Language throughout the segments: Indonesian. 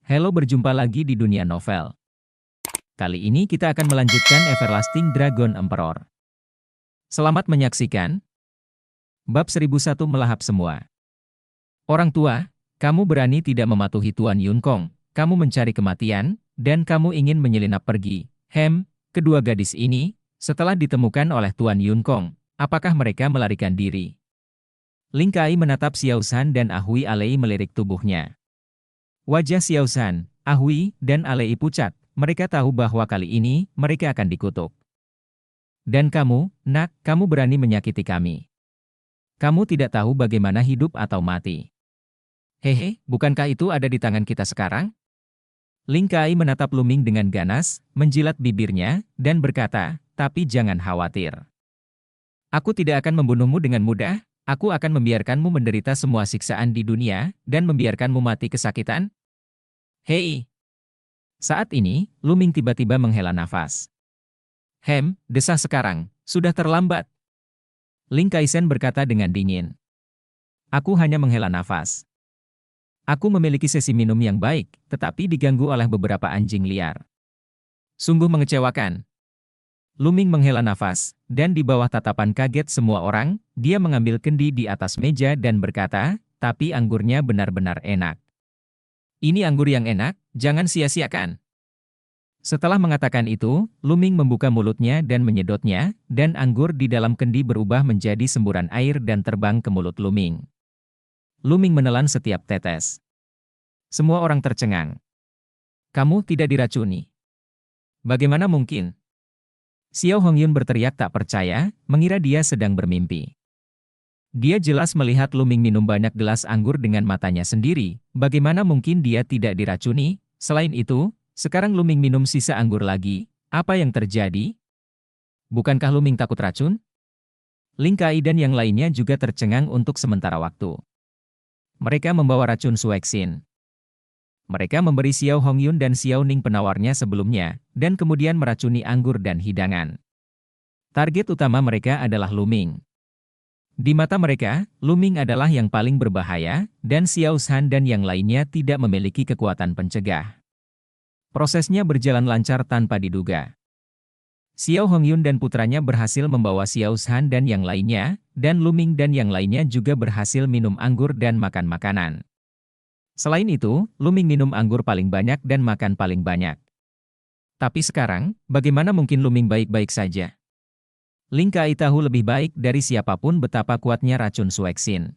Halo, berjumpa lagi di dunia novel. Kali ini kita akan melanjutkan Everlasting Dragon Emperor. Selamat menyaksikan. Bab 1001 melahap semua. Orang tua, kamu berani tidak mematuhi Tuan Yunkong, kamu mencari kematian, dan kamu ingin menyelinap pergi. Kedua gadis ini, setelah ditemukan oleh Tuan Yunkong, apakah mereka melarikan diri? Ling Kai menatap Xiao San dan Ahui Alei melirik tubuhnya. Wajah Xiao San, Ahui, dan Alei pucat. Mereka tahu bahwa kali ini mereka akan dikutuk. Dan kamu, nak, kamu berani menyakiti kami. Kamu tidak tahu bagaimana hidup atau mati. Hehe, bukankah itu ada di tangan kita sekarang? Ling Kai menatap Luming dengan ganas, menjilat bibirnya, dan berkata, tapi jangan khawatir. Aku tidak akan membunuhmu dengan mudah, aku akan membiarkanmu menderita semua siksaan di dunia, dan membiarkanmu mati kesakitan. Hei! Saat ini, Luming tiba-tiba menghela nafas. Desah sekarang, sudah terlambat. Ling Kaisen berkata dengan dingin. Aku hanya menghela nafas. Aku memiliki sesi minum yang baik, tetapi diganggu oleh beberapa anjing liar. Sungguh mengecewakan. Luming menghela nafas, dan di bawah tatapan kaget semua orang, dia mengambil kendi di atas meja dan berkata, tapi anggurnya benar-benar enak. Ini anggur yang enak, jangan sia-siakan. Setelah mengatakan itu, Luming membuka mulutnya dan menyedotnya, dan anggur di dalam kendi berubah menjadi semburan air dan terbang ke mulut Luming. Luming menelan setiap tetes. Semua orang tercengang. Kamu tidak diracuni. Bagaimana mungkin? Xiao Hongyun berteriak tak percaya, mengira dia sedang bermimpi. Dia jelas melihat Luming minum banyak gelas anggur dengan matanya sendiri, bagaimana mungkin dia tidak diracuni? Selain itu, sekarang Luming minum sisa anggur lagi, apa yang terjadi? Bukankah Luming takut racun? Ling Kai dan yang lainnya juga tercengang untuk sementara waktu. Mereka membawa racun Suexin. Mereka memberi Xiao Hongyun dan Xiao Ning penawarnya sebelumnya, dan kemudian meracuni anggur dan hidangan. Target utama mereka adalah Luming. Di mata mereka, Luming adalah yang paling berbahaya, dan Xiao San dan yang lainnya tidak memiliki kekuatan pencegah. Prosesnya berjalan lancar tanpa diduga. Xiao Hongyun dan putranya berhasil membawa Xiao San dan yang lainnya, dan Luming dan yang lainnya juga berhasil minum anggur dan makan makanan. Selain itu, Luming minum anggur paling banyak dan makan paling banyak. Tapi sekarang, bagaimana mungkin Luming baik-baik saja? Ling Kai tahu lebih baik dari siapapun betapa kuatnya racun Suexin.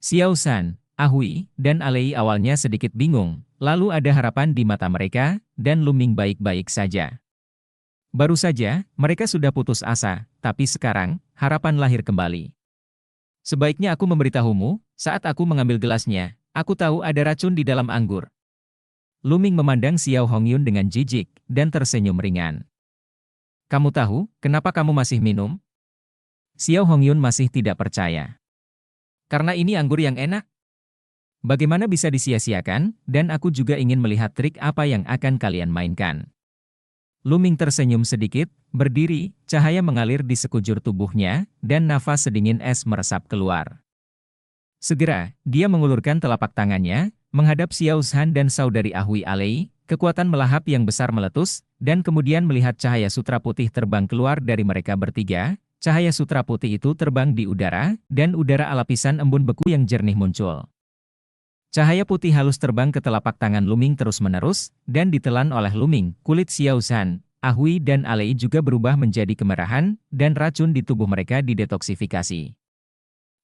Xiao San, Ahui, dan Alei awalnya sedikit bingung, lalu ada harapan di mata mereka, dan Luming baik-baik saja. Baru saja, mereka sudah putus asa, tapi sekarang, harapan lahir kembali. Sebaiknya aku memberitahumu, saat aku mengambil gelasnya, aku tahu ada racun di dalam anggur. Luming memandang Xiao Hongyun dengan jijik, dan tersenyum ringan. Kamu tahu, kenapa kamu masih minum? Xiao Hongyun masih tidak percaya. Karena ini anggur yang enak. Bagaimana bisa disia-siakan, dan aku juga ingin melihat trik apa yang akan kalian mainkan. Luming tersenyum sedikit, berdiri, cahaya mengalir di sekujur tubuhnya, dan nafas sedingin es meresap keluar. Segera, dia mengulurkan telapak tangannya, menghadap Xiao San dan saudari Ahui Alei, kekuatan melahap yang besar meletus, dan kemudian melihat cahaya sutra putih terbang keluar dari mereka bertiga. Cahaya sutra putih itu terbang di udara, dan udara lapisan embun beku yang jernih muncul. Cahaya putih halus terbang ke telapak tangan Luming terus-menerus, dan ditelan oleh Luming. Kulit Xiao San, Ahui dan Alei juga berubah menjadi kemerahan, dan racun di tubuh mereka didetoksifikasi.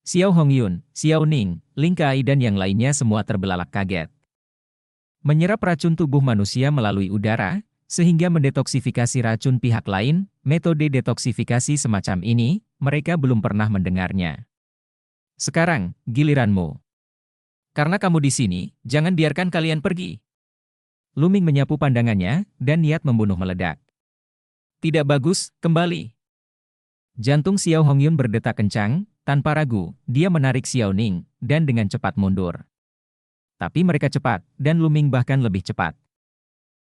Xiao Hongyun, Xiao Ning, Ling Kai dan yang lainnya semua terbelalak kaget. Menyerap racun tubuh manusia melalui udara, sehingga mendetoksifikasi racun pihak lain, metode detoksifikasi semacam ini, mereka belum pernah mendengarnya. Sekarang, giliranmu. Karena kamu di sini, jangan biarkan kalian pergi. Luming menyapu pandangannya, dan niat membunuh meledak. Tidak bagus, kembali. Jantung Xiao Hongyun berdetak kencang, tanpa ragu, dia menarik Xiao Ning, dan dengan cepat mundur. Tapi mereka cepat, dan Luming bahkan lebih cepat.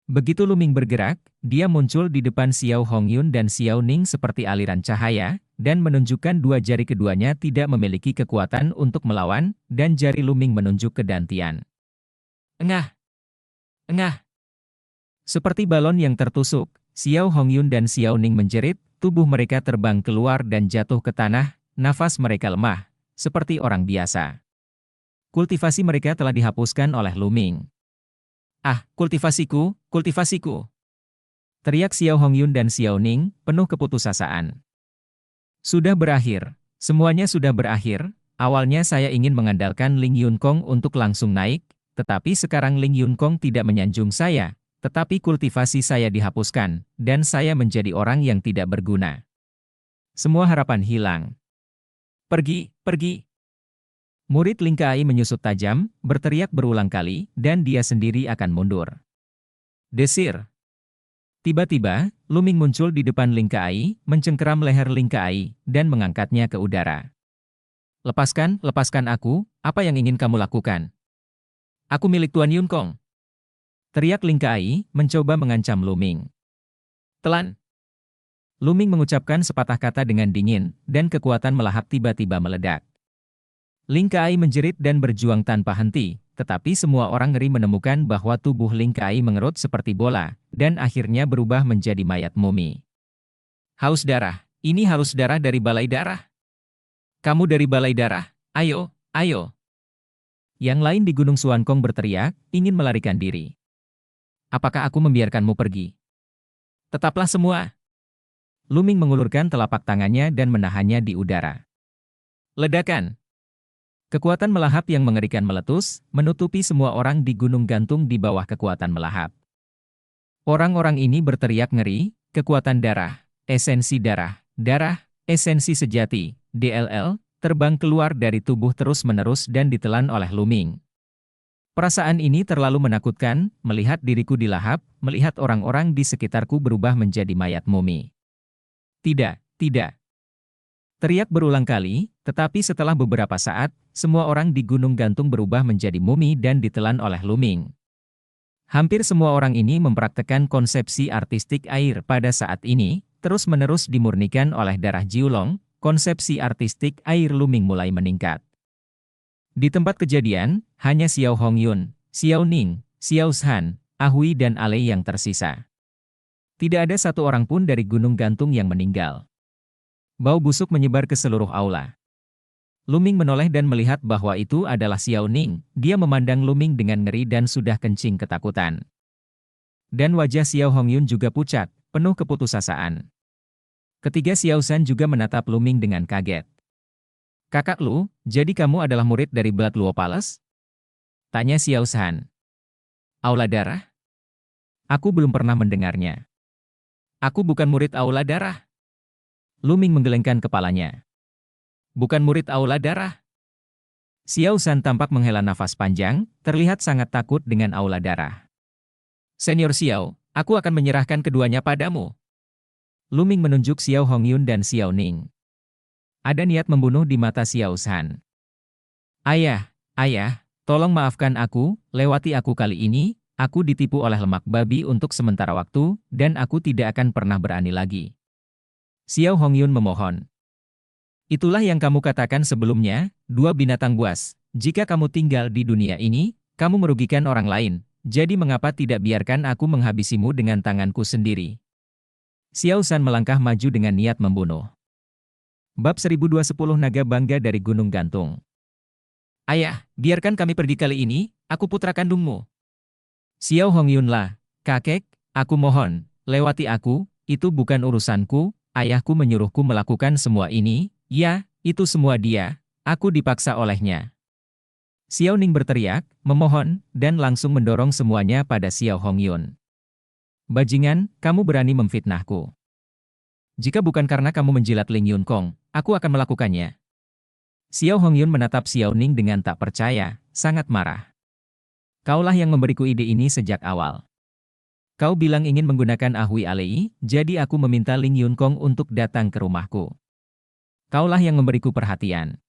Begitu Luming bergerak, dia muncul di depan Xiao Hongyun dan Xiao Ning seperti aliran cahaya, dan menunjukkan dua jari keduanya tidak memiliki kekuatan untuk melawan, dan jari Luming menunjuk ke Dantian. Engah! Engah! Seperti balon yang tertusuk, Xiao Hongyun dan Xiao Ning menjerit, tubuh mereka terbang keluar dan jatuh ke tanah, nafas mereka lemah, seperti orang biasa. Kultivasi mereka telah dihapuskan oleh Lu Ming. Ah, kultivasiku, kultivasiku! Teriak Xiao Hongyun dan Xiao Ning, penuh keputusasaan. Sudah berakhir. Semuanya sudah berakhir. Awalnya saya ingin mengandalkan Ling Yunkong untuk langsung naik, tetapi sekarang Ling Yunkong tidak menyanjung saya, tetapi kultivasi saya dihapuskan, dan saya menjadi orang yang tidak berguna. Semua harapan hilang. Pergi, pergi! Murid Ling Kai menyusut tajam, berteriak berulang kali, dan dia sendiri akan mundur. Desir! Tiba-tiba, Lu Ming muncul di depan Ling Kai, mencengkeram leher Ling Kai, dan mengangkatnya ke udara. Lepaskan, lepaskan aku, apa yang ingin kamu lakukan? Aku milik Tuan Yunkong. Teriak Ling Kai, mencoba mengancam Lu Ming. Telan! Lu Ming mengucapkan sepatah kata dengan dingin, dan kekuatan melahap tiba-tiba meledak. Ling Kai menjerit dan berjuang tanpa henti, tetapi semua orang ngeri menemukan bahwa tubuh Ling Kai mengerut seperti bola, dan akhirnya berubah menjadi mayat mumi. Haus darah, ini haus darah dari balai darah. Kamu dari balai darah, ayo, ayo. Yang lain di Gunung Suankong berteriak, ingin melarikan diri. Apakah aku membiarkanmu pergi? Tetaplah semua. Lu Ming mengulurkan telapak tangannya dan menahannya di udara. Ledakan! Kekuatan melahap yang mengerikan meletus, menutupi semua orang di gunung gantung di bawah kekuatan melahap. Orang-orang ini berteriak ngeri, kekuatan darah, darah, esensi sejati, DLL, terbang keluar dari tubuh terus-menerus dan ditelan oleh Lu Ming. Perasaan ini terlalu menakutkan, melihat diriku dilahap, melihat orang-orang di sekitarku berubah menjadi mayat mumi. Tidak, tidak. Teriak berulang kali, tetapi setelah beberapa saat, semua orang di gunung gantung berubah menjadi mumi dan ditelan oleh Lu Ming. Hampir semua orang ini mempraktekkan konsepsi artistik air pada saat ini, terus-menerus dimurnikan oleh darah Jiulong, konsepsi artistik air Lu Ming mulai meningkat. Di tempat kejadian, hanya Xiao Hongyun, Xiao Ning, Xiao Shan, Ahui dan Ale yang tersisa. Tidak ada satu orang pun dari gunung gantung yang meninggal. Bau busuk menyebar ke seluruh aula. Lu Ming menoleh dan melihat bahwa itu adalah Xiao Ning. Dia memandang Lu Ming dengan ngeri dan sudah kencing ketakutan. Dan wajah Xiao Hongyun juga pucat, penuh keputusasaan. Ketiga Xiao Shan juga menatap Lu Ming dengan kaget. Kakak Lu, jadi kamu adalah murid dari Blood Luo Palace? Tanya Xiao Shan. Aula darah? Aku belum pernah mendengarnya. Aku bukan murid Aula darah. Lu Ming menggelengkan kepalanya. Bukan murid Aula darah. Xiao Shan tampak menghela nafas panjang, terlihat sangat takut dengan Aula darah. Senior Xiao, aku akan menyerahkan keduanya padamu. Lu Ming menunjuk Xiao Hongyun dan Xiao Ning. Ada niat membunuh di mata Xiao Shan. Ayah, ayah, tolong maafkan aku, lewati aku kali ini, aku ditipu oleh lemak babi untuk sementara waktu, dan aku tidak akan pernah berani lagi. Xiao Hongyun memohon. Itulah yang kamu katakan sebelumnya, dua binatang buas. Jika kamu tinggal di dunia ini, kamu merugikan orang lain. Jadi mengapa tidak biarkan aku menghabisimu dengan tanganku sendiri? Xiao Shan melangkah maju dengan niat membunuh. Bab 1210 Naga Bangga dari Gunung Gantung. Ayah, biarkan kami pergi kali ini, aku putra kandungmu. Xiao Hongyun lah, kakek, aku mohon, lewati aku, itu bukan urusanku. Ayahku menyuruhku melakukan semua ini, ya, itu semua dia, aku dipaksa olehnya. Xiao Ning berteriak, memohon, dan langsung mendorong semuanya pada Xiao Hongyun. Bajingan, kamu berani memfitnahku. Jika bukan karena kamu menjilat Ling Yunkong, aku akan melakukannya. Xiao Hongyun menatap Xiao Ning dengan tak percaya, sangat marah. Kaulah yang memberiku ide ini sejak awal. Kau bilang ingin menggunakan Ahui Alei, jadi aku meminta Ling Yunkong untuk datang ke rumahku. Kaulah yang memberiku perhatian.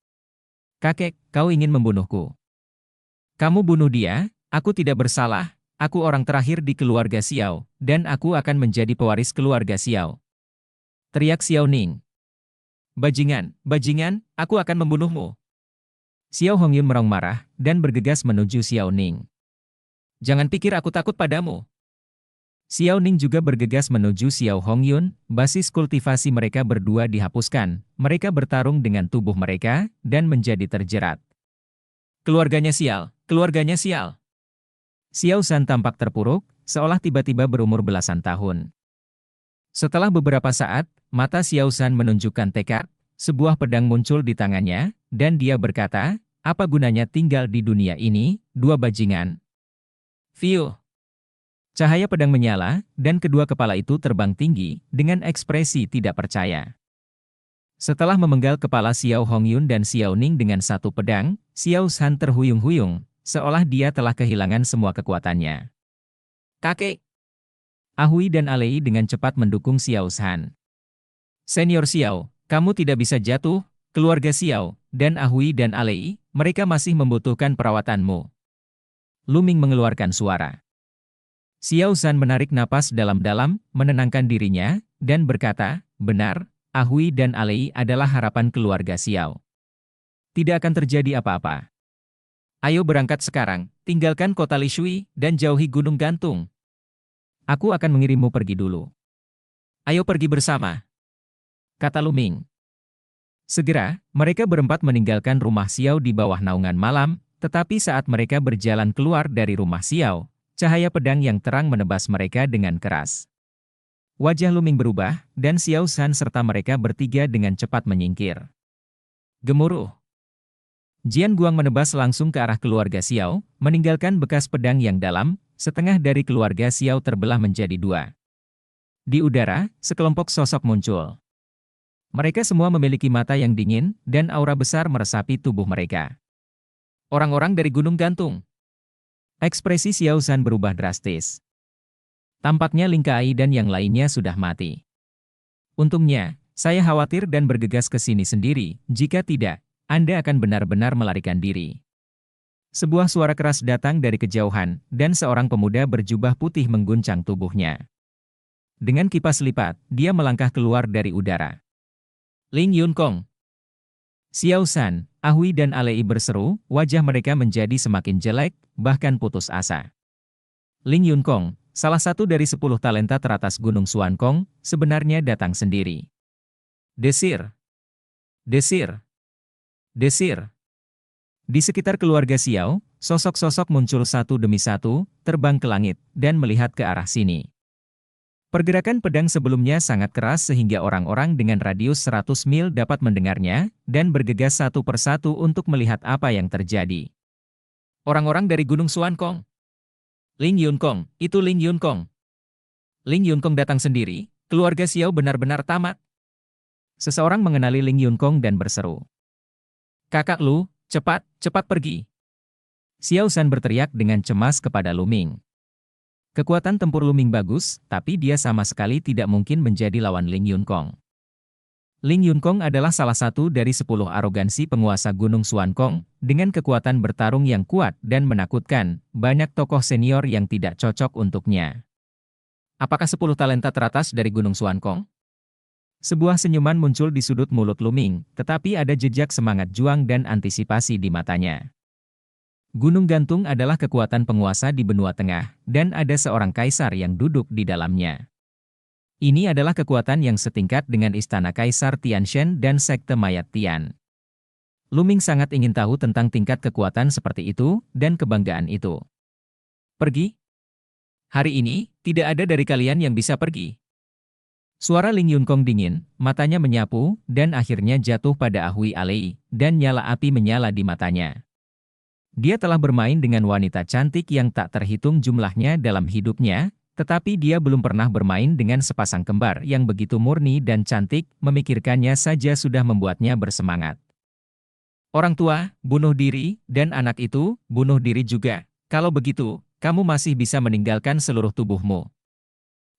Kakek, kau ingin membunuhku. Kamu bunuh dia, aku tidak bersalah, aku orang terakhir di keluarga Xiao, dan aku akan menjadi pewaris keluarga Xiao. Teriak Xiao Ning. Bajingan, bajingan, aku akan membunuhmu. Xiao Hongyun merong marah, dan bergegas menuju Xiao Ning. Jangan pikir aku takut padamu. Xiao Ning juga bergegas menuju Xiao Hongyun, basis kultivasi mereka berdua dihapuskan, mereka bertarung dengan tubuh mereka, dan menjadi terjerat. Keluarganya sial, keluarganya sial. Xiao San tampak terpuruk, seolah tiba-tiba berumur belasan tahun. Setelah beberapa saat, mata Xiao San menunjukkan tekad, sebuah pedang muncul di tangannya, dan dia berkata, apa gunanya tinggal di dunia ini, dua bajingan. Fiu. Cahaya pedang menyala, dan kedua kepala itu terbang tinggi, dengan ekspresi tidak percaya. Setelah memenggal kepala Xiao Hongyun dan Xiao Ning dengan satu pedang, Xiao San terhuyung-huyung, seolah dia telah kehilangan semua kekuatannya. Kakek! Ahui dan Alei dengan cepat mendukung Xiao San. Senior Xiao, kamu tidak bisa jatuh, keluarga Xiao, dan Ahui dan Alei, mereka masih membutuhkan perawatanmu. Luming mengeluarkan suara. Xiao San menarik napas dalam-dalam, menenangkan dirinya, dan berkata, benar, Ahui dan Alei adalah harapan keluarga Xiao. Tidak akan terjadi apa-apa. Ayo berangkat sekarang, tinggalkan kota Lishui, dan jauhi Gunung Gantung. Aku akan mengirimmu pergi dulu. Ayo pergi bersama, kata Luming. Segera, mereka berempat meninggalkan rumah Xiao di bawah naungan malam, tetapi saat mereka berjalan keluar dari rumah Xiao, cahaya pedang yang terang menebas mereka dengan keras. Wajah Luming berubah, dan Xiao San serta mereka bertiga dengan cepat menyingkir. Gemuruh. Jian Guang menebas langsung ke arah keluarga Xiao, meninggalkan bekas pedang yang dalam, setengah dari keluarga Xiao terbelah menjadi dua. Di udara, sekelompok sosok muncul. Mereka semua memiliki mata yang dingin, dan aura besar meresapi tubuh mereka. Orang-orang dari Gunung Gantung. Ekspresi Xiao San berubah drastis. Tampaknya Ling Kai dan yang lainnya sudah mati. Untungnya, saya khawatir dan bergegas ke sini sendiri, jika tidak, Anda akan benar-benar melarikan diri. Sebuah suara keras datang dari kejauhan, dan seorang pemuda berjubah putih mengguncang tubuhnya. Dengan kipas lipat, dia melangkah keluar dari udara. Ling Yunkong. Xiao San, Ahui dan Alei berseru, wajah mereka menjadi semakin jelek, bahkan putus asa. Ling Yunkong, salah satu dari 10 talenta teratas Gunung Xuankong, sebenarnya datang sendiri. Desir. Desir. Desir. Di sekitar keluarga Xiao, sosok-sosok muncul satu demi satu, terbang ke langit, dan melihat ke arah sini. Pergerakan pedang sebelumnya sangat keras sehingga orang-orang dengan radius 100 mil dapat mendengarnya, dan bergegas satu persatu untuk melihat apa yang terjadi. Orang-orang dari Gunung Xuankong. Ling Yunkong, itu Ling Yunkong. Ling Yunkong datang sendiri, keluarga Xiao benar-benar tamat. Seseorang mengenali Ling Yunkong dan berseru. Kakak Lu, cepat, cepat pergi. Xiao San berteriak dengan cemas kepada Luming. Kekuatan tempur Luming bagus, tapi dia sama sekali tidak mungkin menjadi lawan Ling Yunkong. Ling Yunkong adalah salah satu dari 10 arogansi penguasa Gunung Xuankong, dengan kekuatan bertarung yang kuat dan menakutkan, banyak tokoh senior yang tidak cocok untuknya. Apakah 10 talenta teratas dari Gunung Xuankong? Sebuah senyuman muncul di sudut mulut Luming, tetapi ada jejak semangat juang dan antisipasi di matanya. Gunung Gantung adalah kekuatan penguasa di benua tengah, dan ada seorang kaisar yang duduk di dalamnya. Ini adalah kekuatan yang setingkat dengan istana Kaisar Tianshan dan sekte mayat Tian. Luming sangat ingin tahu tentang tingkat kekuatan seperti itu, dan kebanggaan itu. Pergi? Hari ini, tidak ada dari kalian yang bisa pergi. Suara Ling Yunkong dingin, matanya menyapu, dan akhirnya jatuh pada Ahui Alei, dan nyala api menyala di matanya. Dia telah bermain dengan wanita cantik yang tak terhitung jumlahnya dalam hidupnya, tetapi dia belum pernah bermain dengan sepasang kembar yang begitu murni dan cantik, memikirkannya saja sudah membuatnya bersemangat. Orang tua, bunuh diri, dan anak itu, bunuh diri juga. Kalau begitu, kamu masih bisa meninggalkan seluruh tubuhmu.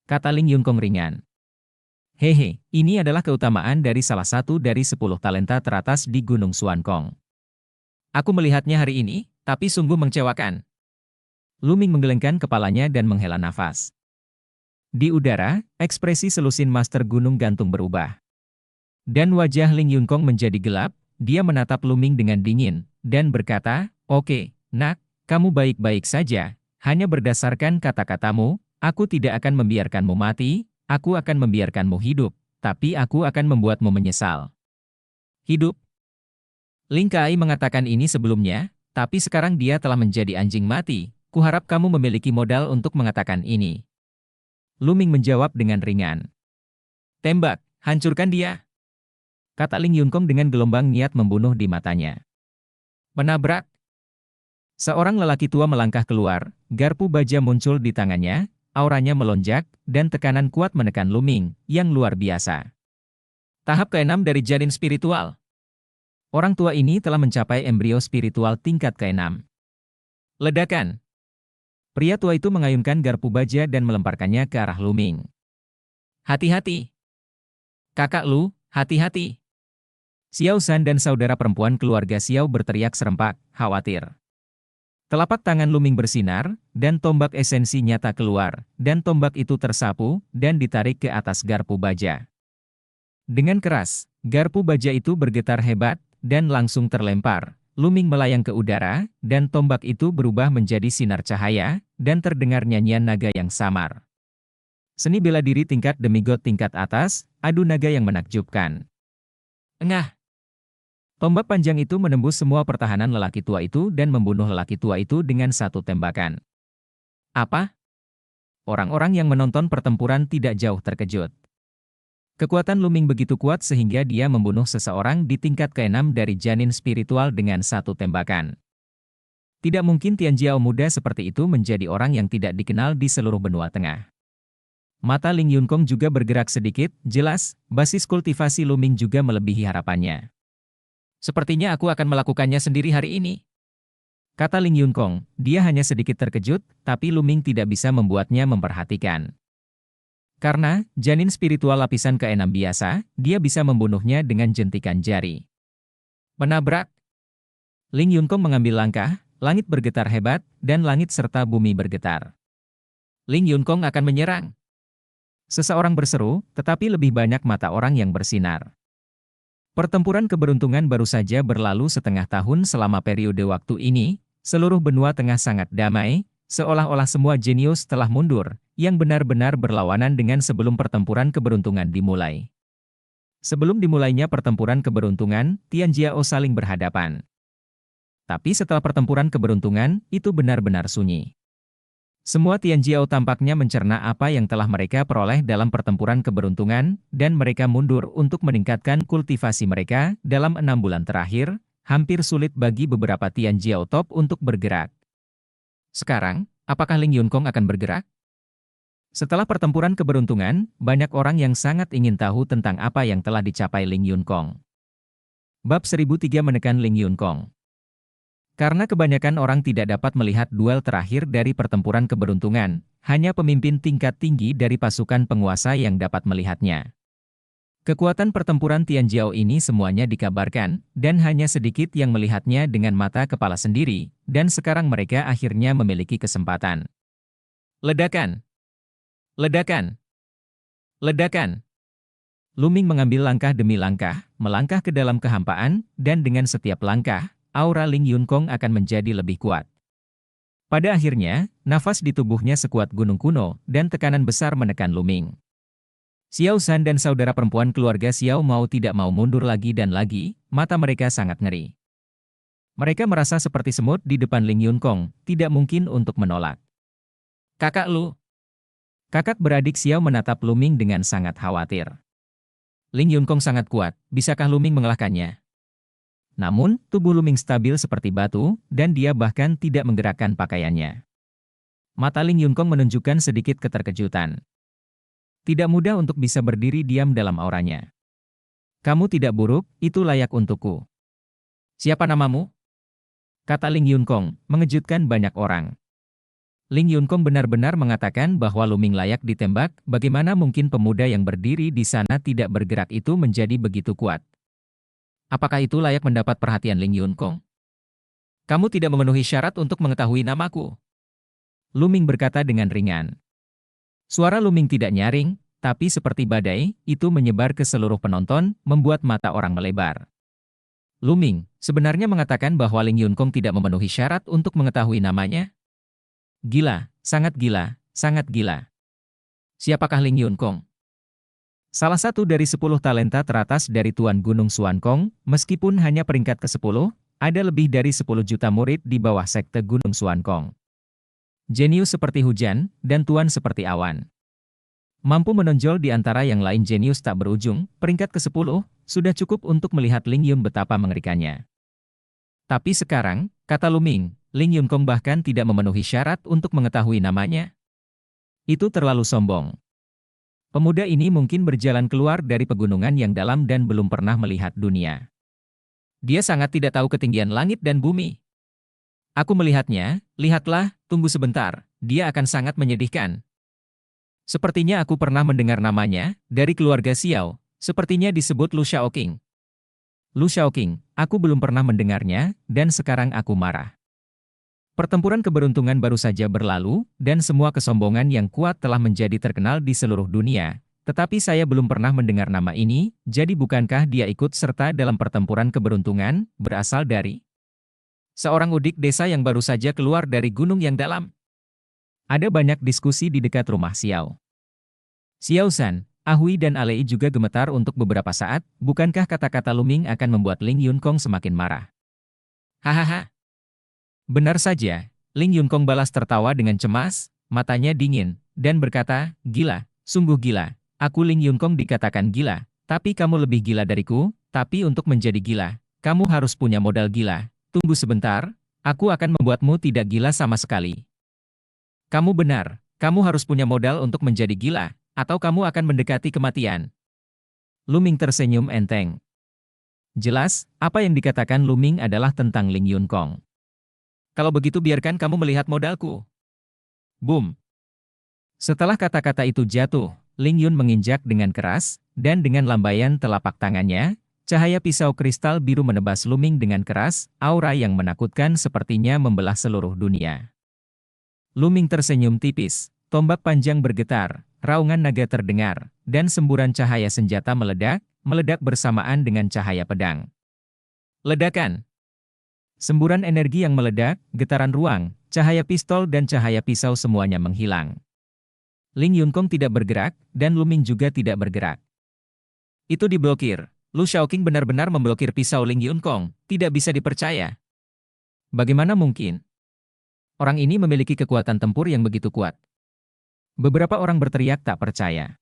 Kata Ling Yunkong ringan. Hehe, ini adalah keutamaan dari salah satu dari 10 talenta teratas di Gunung Xuankong. Aku melihatnya hari ini, tapi sungguh mengecewakan. Luming menggelengkan kepalanya dan menghela nafas. Di udara, ekspresi selusin Master Gunung Gantung berubah. Dan wajah Ling Yunkong menjadi gelap, dia menatap Luming dengan dingin, dan berkata, "Oke, nak, kamu baik-baik saja, hanya berdasarkan kata-katamu, aku tidak akan membiarkanmu mati, aku akan membiarkanmu hidup, tapi aku akan membuatmu menyesal. Hidup. Ling Kai mengatakan ini sebelumnya, tapi sekarang dia telah menjadi anjing mati. Kuharap kamu memiliki modal untuk mengatakan ini. Lu Ming menjawab dengan ringan. Tembak, hancurkan dia. Kata Ling Yunkong dengan gelombang niat membunuh di matanya. Menabrak. Seorang lelaki tua melangkah keluar, garpu baja muncul di tangannya, auranya melonjak, dan tekanan kuat menekan Lu Ming, yang luar biasa. Tahap ke-6 dari janin spiritual. Orang tua ini telah mencapai embrio spiritual tingkat ke-6. Ledakan. Pria tua itu mengayunkan garpu baja dan melemparkannya ke arah Lu Ming. Hati-hati. Kakak Lu, hati-hati. Xiao San dan saudara perempuan keluarga Xiao berteriak serempak, khawatir. Telapak tangan Lu Ming bersinar, dan tombak esensi nyata keluar, dan tombak itu tersapu, dan ditarik ke atas garpu baja. Dengan keras, garpu baja itu bergetar hebat, dan langsung terlempar. Lu Ming melayang ke udara, dan tombak itu berubah menjadi sinar cahaya, dan terdengar nyanyian naga yang samar. Seni bela diri tingkat demigod tingkat atas, adu naga yang menakjubkan. Engah! Tombak panjang itu menembus semua pertahanan lelaki tua itu dan membunuh lelaki tua itu dengan satu tembakan. Apa? Orang-orang yang menonton pertempuran tidak jauh terkejut. Kekuatan Lu Ming begitu kuat sehingga dia membunuh seseorang di tingkat ke-6 dari janin spiritual dengan satu tembakan. Tidak mungkin Tian Jiao muda seperti itu menjadi orang yang tidak dikenal di seluruh benua tengah. Mata Ling Yunkong juga bergerak sedikit, jelas, basis kultivasi Lu Ming juga melebihi harapannya. Sepertinya aku akan melakukannya sendiri hari ini. Kata Ling Yunkong, dia hanya sedikit terkejut, tapi Lu Ming tidak bisa membuatnya memperhatikan. Karena, janin spiritual lapisan ke-6 biasa, dia bisa membunuhnya dengan jentikan jari. Menabrak. Ling Yunkong mengambil langkah, langit bergetar hebat, dan langit serta bumi bergetar. Ling Yunkong akan menyerang. Seseorang berseru, tetapi lebih banyak mata orang yang bersinar. Pertempuran keberuntungan baru saja berlalu setengah tahun selama periode waktu ini, seluruh benua tengah sangat damai, seolah-olah semua jenius telah mundur, yang benar-benar berlawanan dengan sebelum pertempuran keberuntungan dimulai. Sebelum dimulainya pertempuran keberuntungan, Tian Jiao saling berhadapan. Tapi setelah pertempuran keberuntungan, itu benar-benar sunyi. Semua Tian Jiao tampaknya mencerna apa yang telah mereka peroleh dalam pertempuran keberuntungan, dan mereka mundur untuk meningkatkan kultivasi mereka. Dalam 6 bulan terakhir, hampir sulit bagi beberapa Tian Jiao top untuk bergerak. Sekarang, apakah Ling Yunkong akan bergerak? Setelah pertempuran keberuntungan, banyak orang yang sangat ingin tahu tentang apa yang telah dicapai Ling Yunkong. Bab 1003 menekan Ling Yunkong. Karena kebanyakan orang tidak dapat melihat duel terakhir dari pertempuran keberuntungan, hanya pemimpin tingkat tinggi dari pasukan penguasa yang dapat melihatnya. Kekuatan pertempuran Tian Jiao ini semuanya dikabarkan, dan hanya sedikit yang melihatnya dengan mata kepala sendiri, dan sekarang mereka akhirnya memiliki kesempatan. Ledakan! Ledakan! Ledakan! Lu Ming mengambil langkah demi langkah, melangkah ke dalam kehampaan, dan dengan setiap langkah, aura Ling Yunkong akan menjadi lebih kuat. Pada akhirnya, nafas di tubuhnya sekuat gunung kuno, dan tekanan besar menekan Lu Ming. Xiao San dan saudara perempuan keluarga Xiao mau tidak mau mundur lagi dan lagi, mata mereka sangat ngeri. Mereka merasa seperti semut di depan Ling Yunkong, tidak mungkin untuk menolak. Kakak Lu. Kakak beradik Xiao menatap Lu Ming dengan sangat khawatir. Ling Yunkong sangat kuat, bisakah Lu Ming mengalahkannya? Namun, tubuh Lu Ming stabil seperti batu, dan dia bahkan tidak menggerakkan pakaiannya. Mata Ling Yunkong menunjukkan sedikit keterkejutan. Tidak mudah untuk bisa berdiri diam dalam auranya. Kamu tidak buruk, itu layak untukku. Siapa namamu? Kata Ling Yunkong, mengejutkan banyak orang. Ling Yunkong benar-benar mengatakan bahwa Lu Ming layak ditembak, bagaimana mungkin pemuda yang berdiri di sana tidak bergerak itu menjadi begitu kuat? Apakah itu layak mendapat perhatian Ling Yunkong? Kamu tidak memenuhi syarat untuk mengetahui namaku. Lu Ming berkata dengan ringan. Suara Lu Ming tidak nyaring, tapi seperti badai, itu menyebar ke seluruh penonton, membuat mata orang melebar. Lu Ming sebenarnya mengatakan bahwa Ling Yunkong tidak memenuhi syarat untuk mengetahui namanya? Gila, sangat gila, sangat gila. Siapakah Ling Yunkong? Salah satu dari 10 talenta teratas dari Tuan Gunung Xuankong, meskipun hanya peringkat ke-10, ada lebih dari 10 juta murid di bawah sekte Gunung Xuankong. Jenius seperti hujan, dan tuan seperti awan. Mampu menonjol di antara yang lain jenius tak berujung, peringkat ke-10, sudah cukup untuk melihat Ling Yun betapa mengerikannya. Tapi sekarang, kata Luming, Ling Yunkong bahkan tidak memenuhi syarat untuk mengetahui namanya. Itu terlalu sombong. Pemuda ini mungkin berjalan keluar dari pegunungan yang dalam dan belum pernah melihat dunia. Dia sangat tidak tahu ketinggian langit dan bumi. Aku melihatnya, lihatlah, tunggu sebentar, dia akan sangat menyedihkan. Sepertinya aku pernah mendengar namanya, dari keluarga Xiao, sepertinya disebut Lu Shaoqing. Lu Shaoqing, aku belum pernah mendengarnya, dan sekarang aku marah. Pertempuran keberuntungan baru saja berlalu, dan semua kesombongan yang kuat telah menjadi terkenal di seluruh dunia. Tetapi saya belum pernah mendengar nama ini, jadi bukankah dia ikut serta dalam pertempuran keberuntungan, berasal dari seorang udik desa yang baru saja keluar dari gunung yang dalam? Ada banyak diskusi di dekat rumah Xiao. Xiao San, Ahui dan Alei juga gemetar untuk beberapa saat, bukankah kata-kata Luming akan membuat Ling Yunkong semakin marah? Hahaha. Benar saja, Ling Yunkong balas tertawa dengan cemas, matanya dingin, dan berkata, gila, sungguh gila. Aku Ling Yunkong dikatakan gila, tapi kamu lebih gila dariku, tapi untuk menjadi gila, kamu harus punya modal gila. Tunggu sebentar, aku akan membuatmu tidak gila sama sekali. Kamu benar, kamu harus punya modal untuk menjadi gila, atau kamu akan mendekati kematian. Luming tersenyum enteng. Jelas, apa yang dikatakan Luming adalah tentang Ling Yunkong. Kalau begitu biarkan kamu melihat modalku. Boom. Setelah kata-kata itu jatuh, Ling Yun menginjak dengan keras, dan dengan lambaian telapak tangannya, cahaya pisau kristal biru menebas Luming dengan keras, aura yang menakutkan sepertinya membelah seluruh dunia. Luming tersenyum tipis, tombak panjang bergetar, raungan naga terdengar, dan semburan cahaya senjata meledak bersamaan dengan cahaya pedang. Ledakan. Semburan energi yang meledak, getaran ruang, cahaya pistol dan cahaya pisau semuanya menghilang. Ling Yunkong tidak bergerak, dan Luming juga tidak bergerak. Itu diblokir. Lu Shaoqing benar-benar memblokir pisau Ling Yunkong, tidak bisa dipercaya. Bagaimana mungkin? Orang ini memiliki kekuatan tempur yang begitu kuat. Beberapa orang berteriak tak percaya.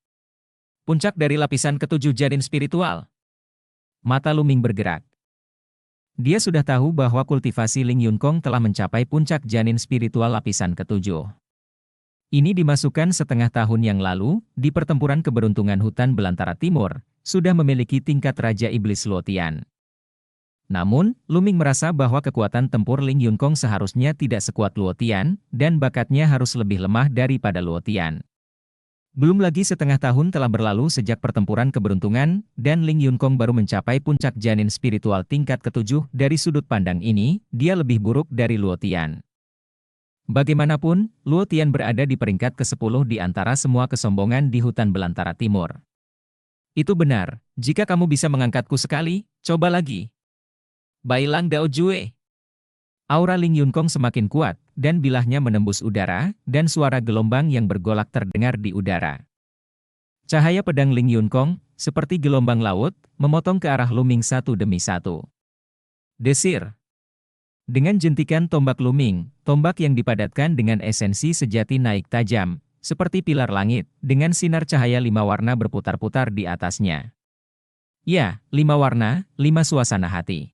Puncak dari lapisan ketujuh janin spiritual. Mata Luming bergerak. Dia sudah tahu bahwa kultivasi Ling Yunkong telah mencapai puncak janin spiritual lapisan ketujuh. Ini dimasukkan setengah tahun yang lalu, di pertempuran keberuntungan hutan belantara timur, sudah memiliki tingkat Raja Iblis Luotian. Namun, Luming merasa bahwa kekuatan tempur Ling Yunkong seharusnya tidak sekuat Luotian, dan bakatnya harus lebih lemah daripada Luotian. Belum lagi setengah tahun telah berlalu sejak pertempuran keberuntungan, dan Ling Yunkong baru mencapai puncak janin spiritual tingkat ketujuh. Dari sudut pandang ini, dia lebih buruk dari Luotian. Bagaimanapun, Luotian berada di peringkat ke-10 di antara semua kesombongan di hutan belantara timur. Itu benar, jika kamu bisa mengangkatku sekali, coba lagi. Bailang Dao Jue. Aura Ling Yunkong semakin kuat, dan bilahnya menembus udara, dan suara gelombang yang bergolak terdengar di udara. Cahaya pedang Ling Yunkong, seperti gelombang laut, memotong ke arah Luming satu demi satu. Desir. Dengan jentikan tombak Luming, tombak yang dipadatkan dengan esensi sejati naik tajam, seperti pilar langit, dengan sinar cahaya 5 warna berputar-putar di atasnya. Ya, 5 warna, 5 suasana hati.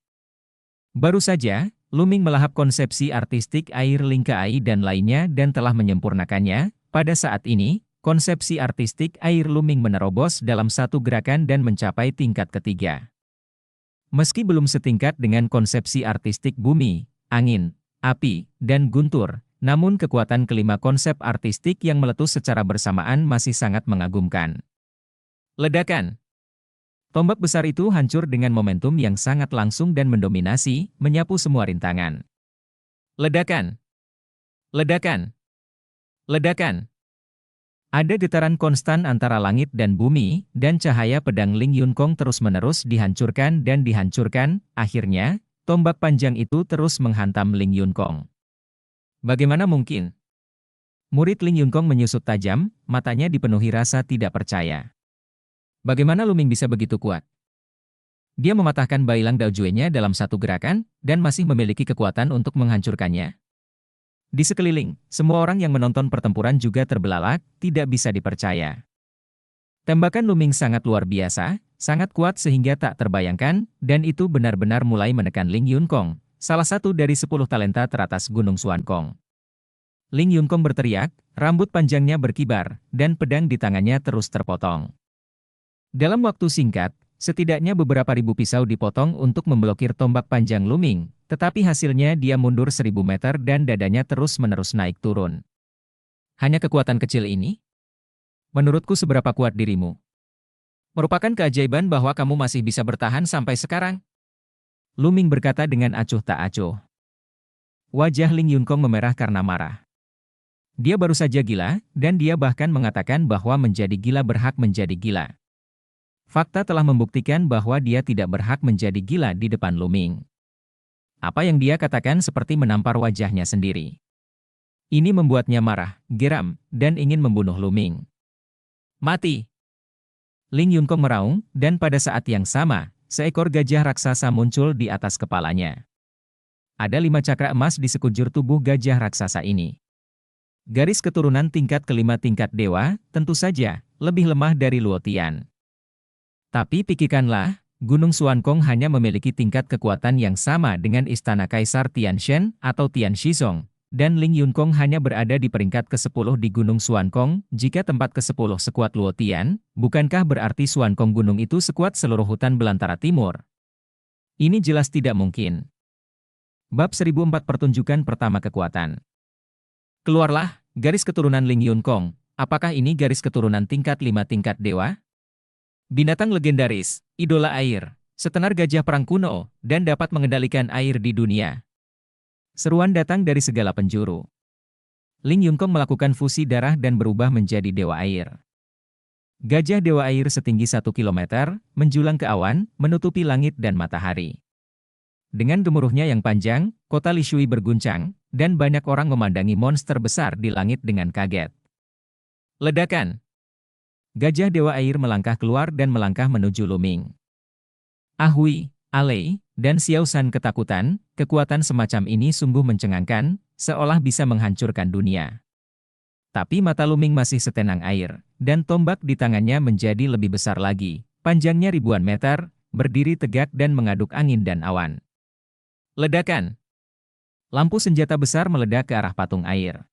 Baru saja, Luming melahap konsepsi artistik air lingkai dan lainnya dan telah menyempurnakannya. Pada saat ini, konsepsi artistik air Luming menerobos dalam satu gerakan dan mencapai tingkat ketiga. Meski belum setingkat dengan konsepsi artistik bumi, angin, api, dan guntur, namun kekuatan kelima konsep artistik yang meletus secara bersamaan masih sangat mengagumkan. Ledakan. Tombak besar itu hancur dengan momentum yang sangat langsung dan mendominasi, menyapu semua rintangan. Ledakan. Ledakan. Ledakan. Ada getaran konstan antara langit dan bumi, dan cahaya pedang Ling Yunkong terus-menerus dihancurkan dan dihancurkan. Akhirnya, tombak panjang itu terus menghantam Ling Yunkong. Bagaimana mungkin? Murid Ling Yunkong menyusut tajam, matanya dipenuhi rasa tidak percaya. Bagaimana Luming bisa begitu kuat? Dia mematahkan Bailang Daojuenya dalam satu gerakan, dan masih memiliki kekuatan untuk menghancurkannya. Di sekeliling, semua orang yang menonton pertempuran juga terbelalak, tidak bisa dipercaya. Tembakan Luming sangat luar biasa, sangat kuat sehingga tak terbayangkan, dan itu benar-benar mulai menekan Ling Yunkong, salah satu dari 10 talenta teratas Gunung Xuankong. Ling Yunkong berteriak, rambut panjangnya berkibar, dan pedang di tangannya terus terpotong. Dalam waktu singkat, setidaknya beberapa ribu pisau dipotong untuk memblokir tombak panjang Luming, tetapi hasilnya dia mundur 1000 meter dan dadanya terus-menerus naik turun. Hanya kekuatan kecil ini? Menurutku seberapa kuat dirimu? Merupakan keajaiban bahwa kamu masih bisa bertahan sampai sekarang. Luming berkata dengan acuh tak acuh. Wajah Ling Yunkong memerah karena marah. Dia baru saja gila, dan dia bahkan mengatakan bahwa menjadi gila berhak menjadi gila. Fakta telah membuktikan bahwa dia tidak berhak menjadi gila di depan Luming. Apa yang dia katakan seperti menampar wajahnya sendiri. Ini membuatnya marah, geram, dan ingin membunuh Luming. Mati! Ling Yunkong meraung, dan pada saat yang sama, seekor gajah raksasa muncul di atas kepalanya. Ada 5 cakra emas di sekujur tubuh gajah raksasa ini. Garis keturunan tingkat kelima tingkat dewa, tentu saja, lebih lemah dari Luo Tian. Tapi pikirkanlah, Gunung Xuankong hanya memiliki tingkat kekuatan yang sama dengan Istana Kaisar Tianshan atau Tian Shizong, dan Ling Yunkong hanya berada di peringkat ke-10 di Gunung Xuankong. Jika tempat ke-10 sekuat Luo Tian, bukankah berarti Xuankong gunung itu sekuat seluruh hutan belantara timur? Ini jelas tidak mungkin. Bab 1004 Pertunjukan Pertama Kekuatan. Keluarlah, garis keturunan Ling Yunkong. Apakah ini garis keturunan tingkat 5 tingkat dewa? Binatang legendaris, idola air, setenar gajah perang kuno, dan dapat mengendalikan air di dunia. Seruan datang dari segala penjuru. Ling Yunkong melakukan fusi darah dan berubah menjadi dewa air. Gajah dewa air setinggi 1 kilometer, menjulang ke awan, menutupi langit dan matahari. Dengan gemuruhnya yang panjang, kota Lishui berguncang, dan banyak orang memandangi monster besar di langit dengan kaget. Ledakan! Gajah dewa air melangkah keluar dan melangkah menuju Luming. Ahui, Alei, dan Xiao San ketakutan, kekuatan semacam ini sungguh mencengangkan, seolah bisa menghancurkan dunia. Tapi mata Luming masih setenang air, dan tombak di tangannya menjadi lebih besar lagi, panjangnya ribuan meter, berdiri tegak dan mengaduk angin dan awan. Ledakan! Lampu senjata besar meledak ke arah patung air.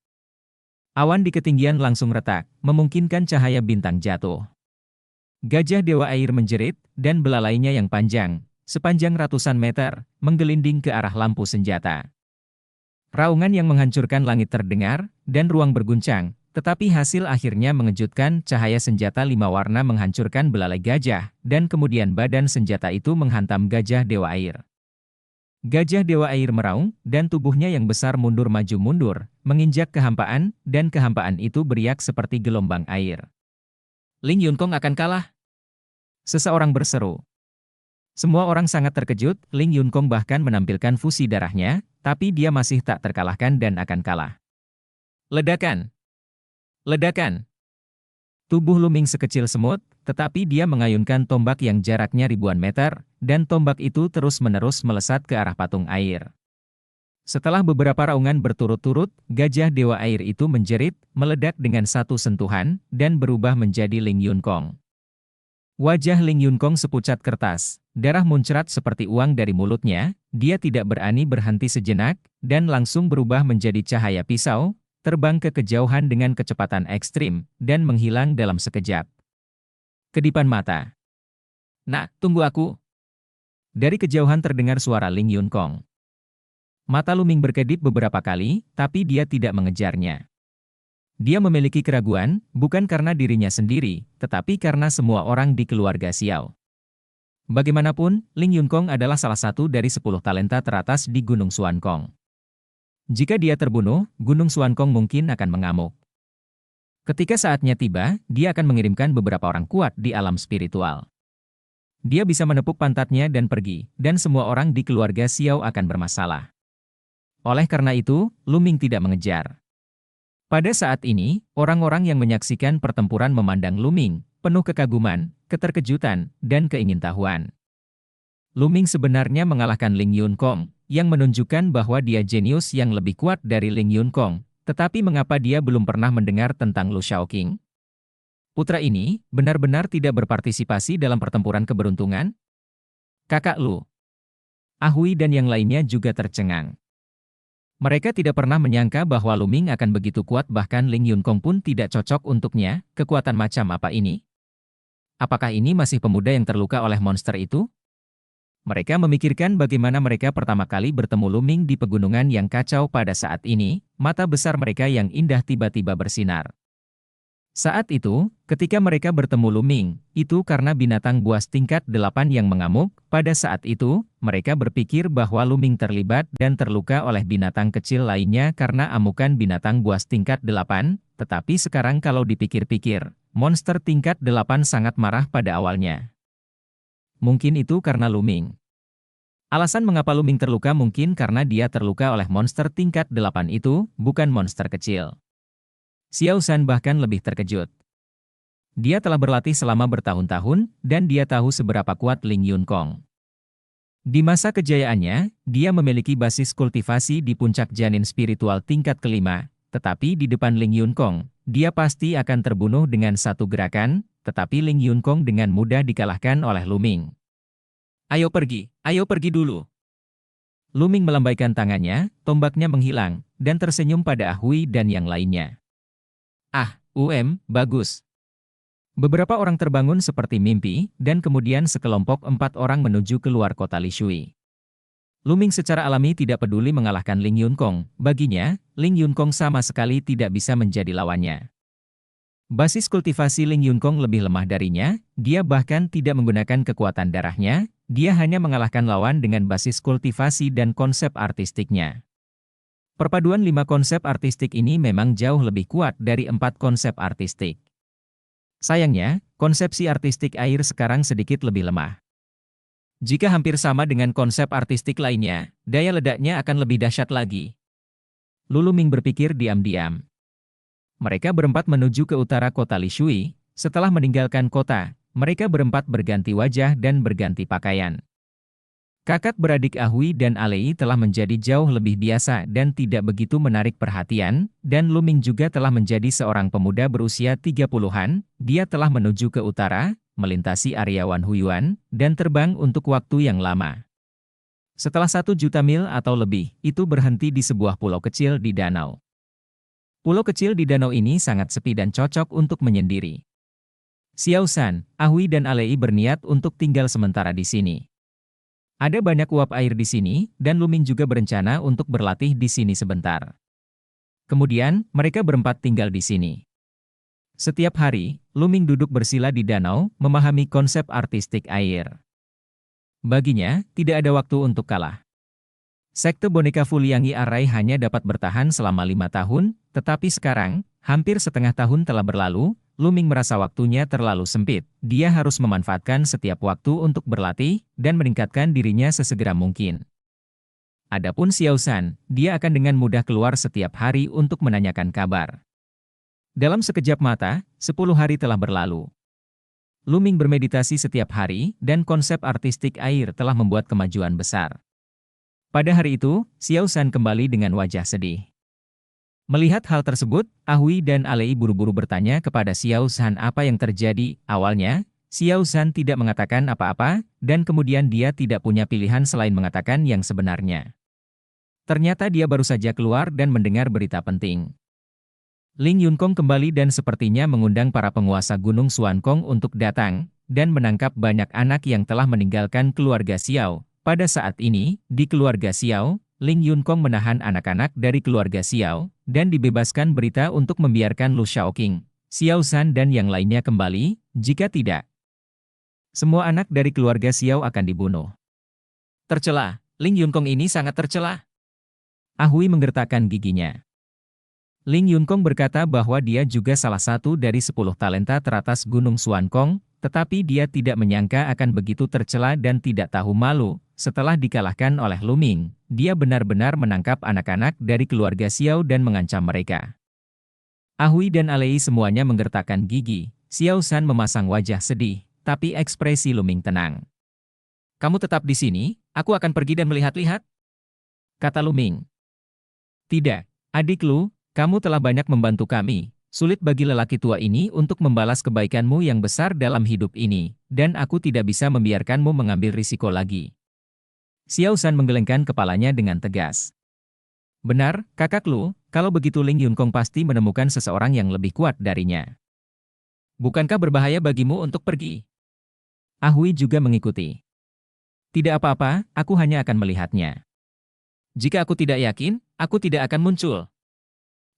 Awan di ketinggian langsung retak, memungkinkan cahaya bintang jatuh. Gajah dewa air menjerit, dan belalainya yang panjang, sepanjang ratusan meter, menggelinding ke arah lampu senjata. Raungan yang menghancurkan langit terdengar, dan ruang berguncang, tetapi hasil akhirnya mengejutkan. Cahaya senjata 5 warna menghancurkan belalai gajah, dan kemudian badan senjata itu menghantam gajah dewa air. Gajah dewa air meraung, dan tubuhnya yang besar mundur maju mundur, menginjak kehampaan, dan kehampaan itu beriak seperti gelombang air. Ling Yunkong akan kalah? Seseorang berseru. Semua orang sangat terkejut. Ling Yunkong bahkan menampilkan fusi darahnya, tapi dia masih tak terkalahkan dan akan kalah. Ledakan! Ledakan! Tubuh Luming sekecil semut, tetapi dia mengayunkan tombak yang jaraknya ribuan meter, dan tombak itu terus-menerus melesat ke arah patung air. Setelah beberapa raungan berturut-turut, gajah dewa air itu menjerit, meledak dengan satu sentuhan, dan berubah menjadi Ling Yunkong. Wajah Ling Yunkong sepucat kertas, darah muncrat seperti uang dari mulutnya, dia tidak berani berhenti sejenak, dan langsung berubah menjadi cahaya pisau, terbang ke kejauhan dengan kecepatan ekstrim, dan menghilang dalam sekejap. Kedipan mata. Nak, tunggu aku. Dari kejauhan terdengar suara Ling Yunkong. Mata Luming berkedip beberapa kali, tapi dia tidak mengejarnya. Dia memiliki keraguan, bukan karena dirinya sendiri, tetapi karena semua orang di keluarga Xiao. Bagaimanapun, Ling Yunkong adalah salah satu dari 10 talenta teratas di Gunung Xuankong. Jika dia terbunuh, Gunung Xuankong mungkin akan mengamuk. Ketika saatnya tiba, dia akan mengirimkan beberapa orang kuat di alam spiritual. Dia bisa menepuk pantatnya dan pergi, dan semua orang di keluarga Xiao akan bermasalah. Oleh karena itu, Luming tidak mengejar. Pada saat ini, orang-orang yang menyaksikan pertempuran memandang Luming, penuh kekaguman, keterkejutan, dan keingintahuan. Luming sebenarnya mengalahkan Ling Yunkong, yang menunjukkan bahwa dia jenius yang lebih kuat dari Ling Yunkong. Tetapi mengapa dia belum pernah mendengar tentang Lu Shaoqing? Putra ini benar-benar tidak berpartisipasi dalam pertempuran keberuntungan? Kakak Lu, Ahui dan yang lainnya juga tercengang. Mereka tidak pernah menyangka bahwa Luming akan begitu kuat, bahkan Ling Yunkong pun tidak cocok untuknya. Kekuatan macam apa ini? Apakah ini masih pemuda yang terluka oleh monster itu? Mereka memikirkan bagaimana mereka pertama kali bertemu Luming di pegunungan yang kacau. Pada saat ini, mata besar mereka yang indah tiba-tiba bersinar. Saat itu, ketika mereka bertemu Luming, itu karena binatang buas tingkat 8 yang mengamuk. Pada saat itu, mereka berpikir bahwa Luming terlibat dan terluka oleh binatang kecil lainnya karena amukan binatang buas tingkat 8, tetapi sekarang kalau dipikir-pikir, monster tingkat 8 sangat marah pada awalnya. Mungkin itu karena Luming. Alasan mengapa Luming terluka mungkin karena dia terluka oleh monster tingkat 8 itu, bukan monster kecil. Xiao San bahkan lebih terkejut. Dia telah berlatih selama bertahun-tahun, dan dia tahu seberapa kuat Ling Yunkong. Di masa kejayaannya, dia memiliki basis kultivasi di puncak janin spiritual tingkat kelima, tetapi di depan Ling Yunkong, dia pasti akan terbunuh dengan satu gerakan, tetapi Ling Yunkong dengan mudah dikalahkan oleh Luming. Ayo pergi dulu. Luming melambaikan tangannya, tombaknya menghilang, dan tersenyum pada Ahui dan yang lainnya. Ah, bagus. Beberapa orang terbangun seperti mimpi, dan kemudian sekelompok 4 orang menuju keluar kota Lishui. Luming secara alami tidak peduli mengalahkan Ling Yunkong, baginya, Ling Yunkong sama sekali tidak bisa menjadi lawannya. Basis kultivasi Ling Yunkong lebih lemah darinya, dia bahkan tidak menggunakan kekuatan darahnya, dia hanya mengalahkan lawan dengan basis kultivasi dan konsep artistiknya. Perpaduan 5 konsep artistik ini memang jauh lebih kuat dari 4 konsep artistik. Sayangnya, konsepsi artistik air sekarang sedikit lebih lemah. Jika hampir sama dengan konsep artistik lainnya, daya ledaknya akan lebih dahsyat lagi. Luming berpikir diam-diam. Mereka berempat menuju ke utara kota Lishui. Setelah meninggalkan kota, mereka berempat berganti wajah dan berganti pakaian. Kakak beradik Ahui dan Alei telah menjadi jauh lebih biasa dan tidak begitu menarik perhatian, dan Luming juga telah menjadi seorang pemuda berusia 30-an, dia telah menuju ke utara, melintasi area Wanhuyuan, dan terbang untuk waktu yang lama. Setelah 1 juta mil atau lebih, itu berhenti di sebuah pulau kecil di danau. Pulau kecil di danau ini sangat sepi dan cocok untuk menyendiri. Xiao San, Ahui dan Alei berniat untuk tinggal sementara di sini. Ada banyak uap air di sini, dan Luming juga berencana untuk berlatih di sini sebentar. Kemudian, mereka berempat tinggal di sini. Setiap hari, Luming duduk bersila di danau, memahami konsep artistik air. Baginya, tidak ada waktu untuk kalah. Sekte boneka Fuliangi Arai hanya dapat bertahan selama 5 tahun, tetapi sekarang, hampir setengah tahun telah berlalu, Luming merasa waktunya terlalu sempit. Dia harus memanfaatkan setiap waktu untuk berlatih dan meningkatkan dirinya sesegera mungkin. Adapun Xiao San, dia akan dengan mudah keluar setiap hari untuk menanyakan kabar. Dalam sekejap mata, 10 hari telah berlalu. Luming bermeditasi setiap hari, dan konsep artistik air telah membuat kemajuan besar. Pada hari itu, Xiao San kembali dengan wajah sedih. Melihat hal tersebut, Ahui dan Alei buru-buru bertanya kepada Xiao San apa yang terjadi. Awalnya, Xiao San tidak mengatakan apa-apa, dan kemudian dia tidak punya pilihan selain mengatakan yang sebenarnya. Ternyata dia baru saja keluar dan mendengar berita penting. Ling Yunkong kembali dan sepertinya mengundang para penguasa Gunung Xuankong untuk datang, dan menangkap banyak anak yang telah meninggalkan keluarga Xiao. Pada saat ini, di keluarga Xiao, Ling Yunkong menahan anak-anak dari keluarga Xiao, dan dibebaskan berita untuk membiarkan Lu Shaoqing, Xiao San dan yang lainnya kembali, jika tidak, semua anak dari keluarga Xiao akan dibunuh. Tercela, Ling Yunkong ini sangat tercela. Ahui menggertakkan giginya. Ling Yunkong berkata bahwa dia juga salah satu dari 10 talenta teratas Gunung Xuankong, tetapi dia tidak menyangka akan begitu tercela dan tidak tahu malu. Setelah dikalahkan oleh Luming, dia benar-benar menangkap anak-anak dari keluarga Xiao dan mengancam mereka. Ahui dan Alei semuanya menggertakkan gigi. Xiao San memasang wajah sedih, tapi ekspresi Luming tenang. Kamu tetap di sini, aku akan pergi dan melihat-lihat, kata Luming. Tidak, adik Lu, kamu telah banyak membantu kami. Sulit bagi lelaki tua ini untuk membalas kebaikanmu yang besar dalam hidup ini, dan aku tidak bisa membiarkanmu mengambil risiko lagi. Xiao San menggelengkan kepalanya dengan tegas. Benar, kakak Lu, kalau begitu Ling Yunkong pasti menemukan seseorang yang lebih kuat darinya. Bukankah berbahaya bagimu untuk pergi? Ahui juga mengikuti. Tidak apa-apa, aku hanya akan melihatnya. Jika aku tidak yakin, aku tidak akan muncul.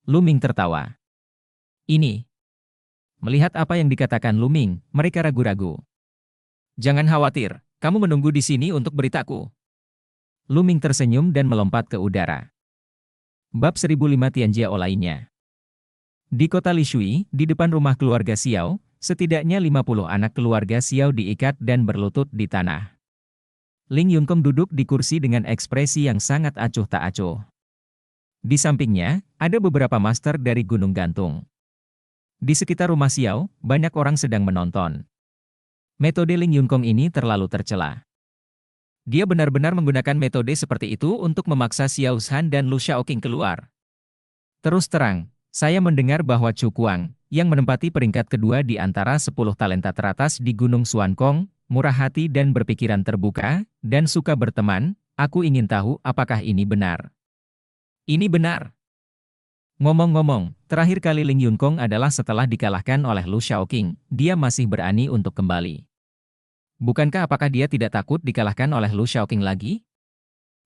Luming tertawa. Ini. Melihat apa yang dikatakan Luming, mereka ragu-ragu. Jangan khawatir, kamu menunggu di sini untuk beritaku. Luming tersenyum dan melompat ke udara. Bab 1005 Tianjiao lainnya. Di kota Lishui, di depan rumah keluarga Xiao, setidaknya 50 anak keluarga Xiao diikat dan berlutut di tanah. Ling Yunkong duduk di kursi dengan ekspresi yang sangat acuh tak acuh. Di sampingnya, ada beberapa master dari Gunung Gantung. Di sekitar rumah Xiao, banyak orang sedang menonton. Metode Ling Yunkong ini terlalu tercela. Dia benar-benar menggunakan metode seperti itu untuk memaksa Xiao San dan Lu Shaoqing keluar. Terus terang, saya mendengar bahwa Chu Kuang, yang menempati peringkat kedua di antara 10 talenta teratas di Gunung Xuankong, murah hati dan berpikiran terbuka, dan suka berteman, aku ingin tahu apakah ini benar. Ini benar. Ngomong-ngomong, terakhir kali Ling Yunkong adalah setelah dikalahkan oleh Lu Shaoqing, dia masih berani untuk kembali. Bukankah apakah dia tidak takut dikalahkan oleh Lu Shaoqing lagi?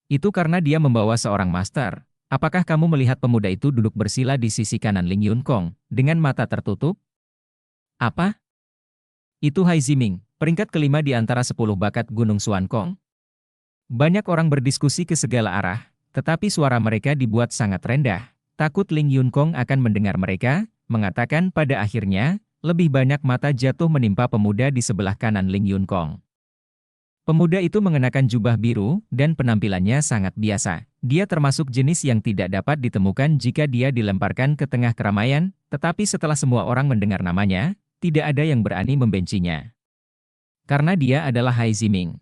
Itu karena dia membawa seorang master. Apakah kamu melihat pemuda itu duduk bersila di sisi kanan Ling Yunkong, dengan mata tertutup? Apa? Itu Hai Ziming, peringkat kelima di antara 10 bakat Gunung Xuankong. Banyak orang berdiskusi ke segala arah, tetapi suara mereka dibuat sangat rendah. Takut Ling Yunkong akan mendengar mereka, mengatakan pada akhirnya, lebih banyak mata jatuh menimpa pemuda di sebelah kanan Ling Yunkong. Pemuda itu mengenakan jubah biru, dan penampilannya sangat biasa. Dia termasuk jenis yang tidak dapat ditemukan jika dia dilemparkan ke tengah keramaian, tetapi setelah semua orang mendengar namanya, tidak ada yang berani membencinya. Karena dia adalah Hai Ziming.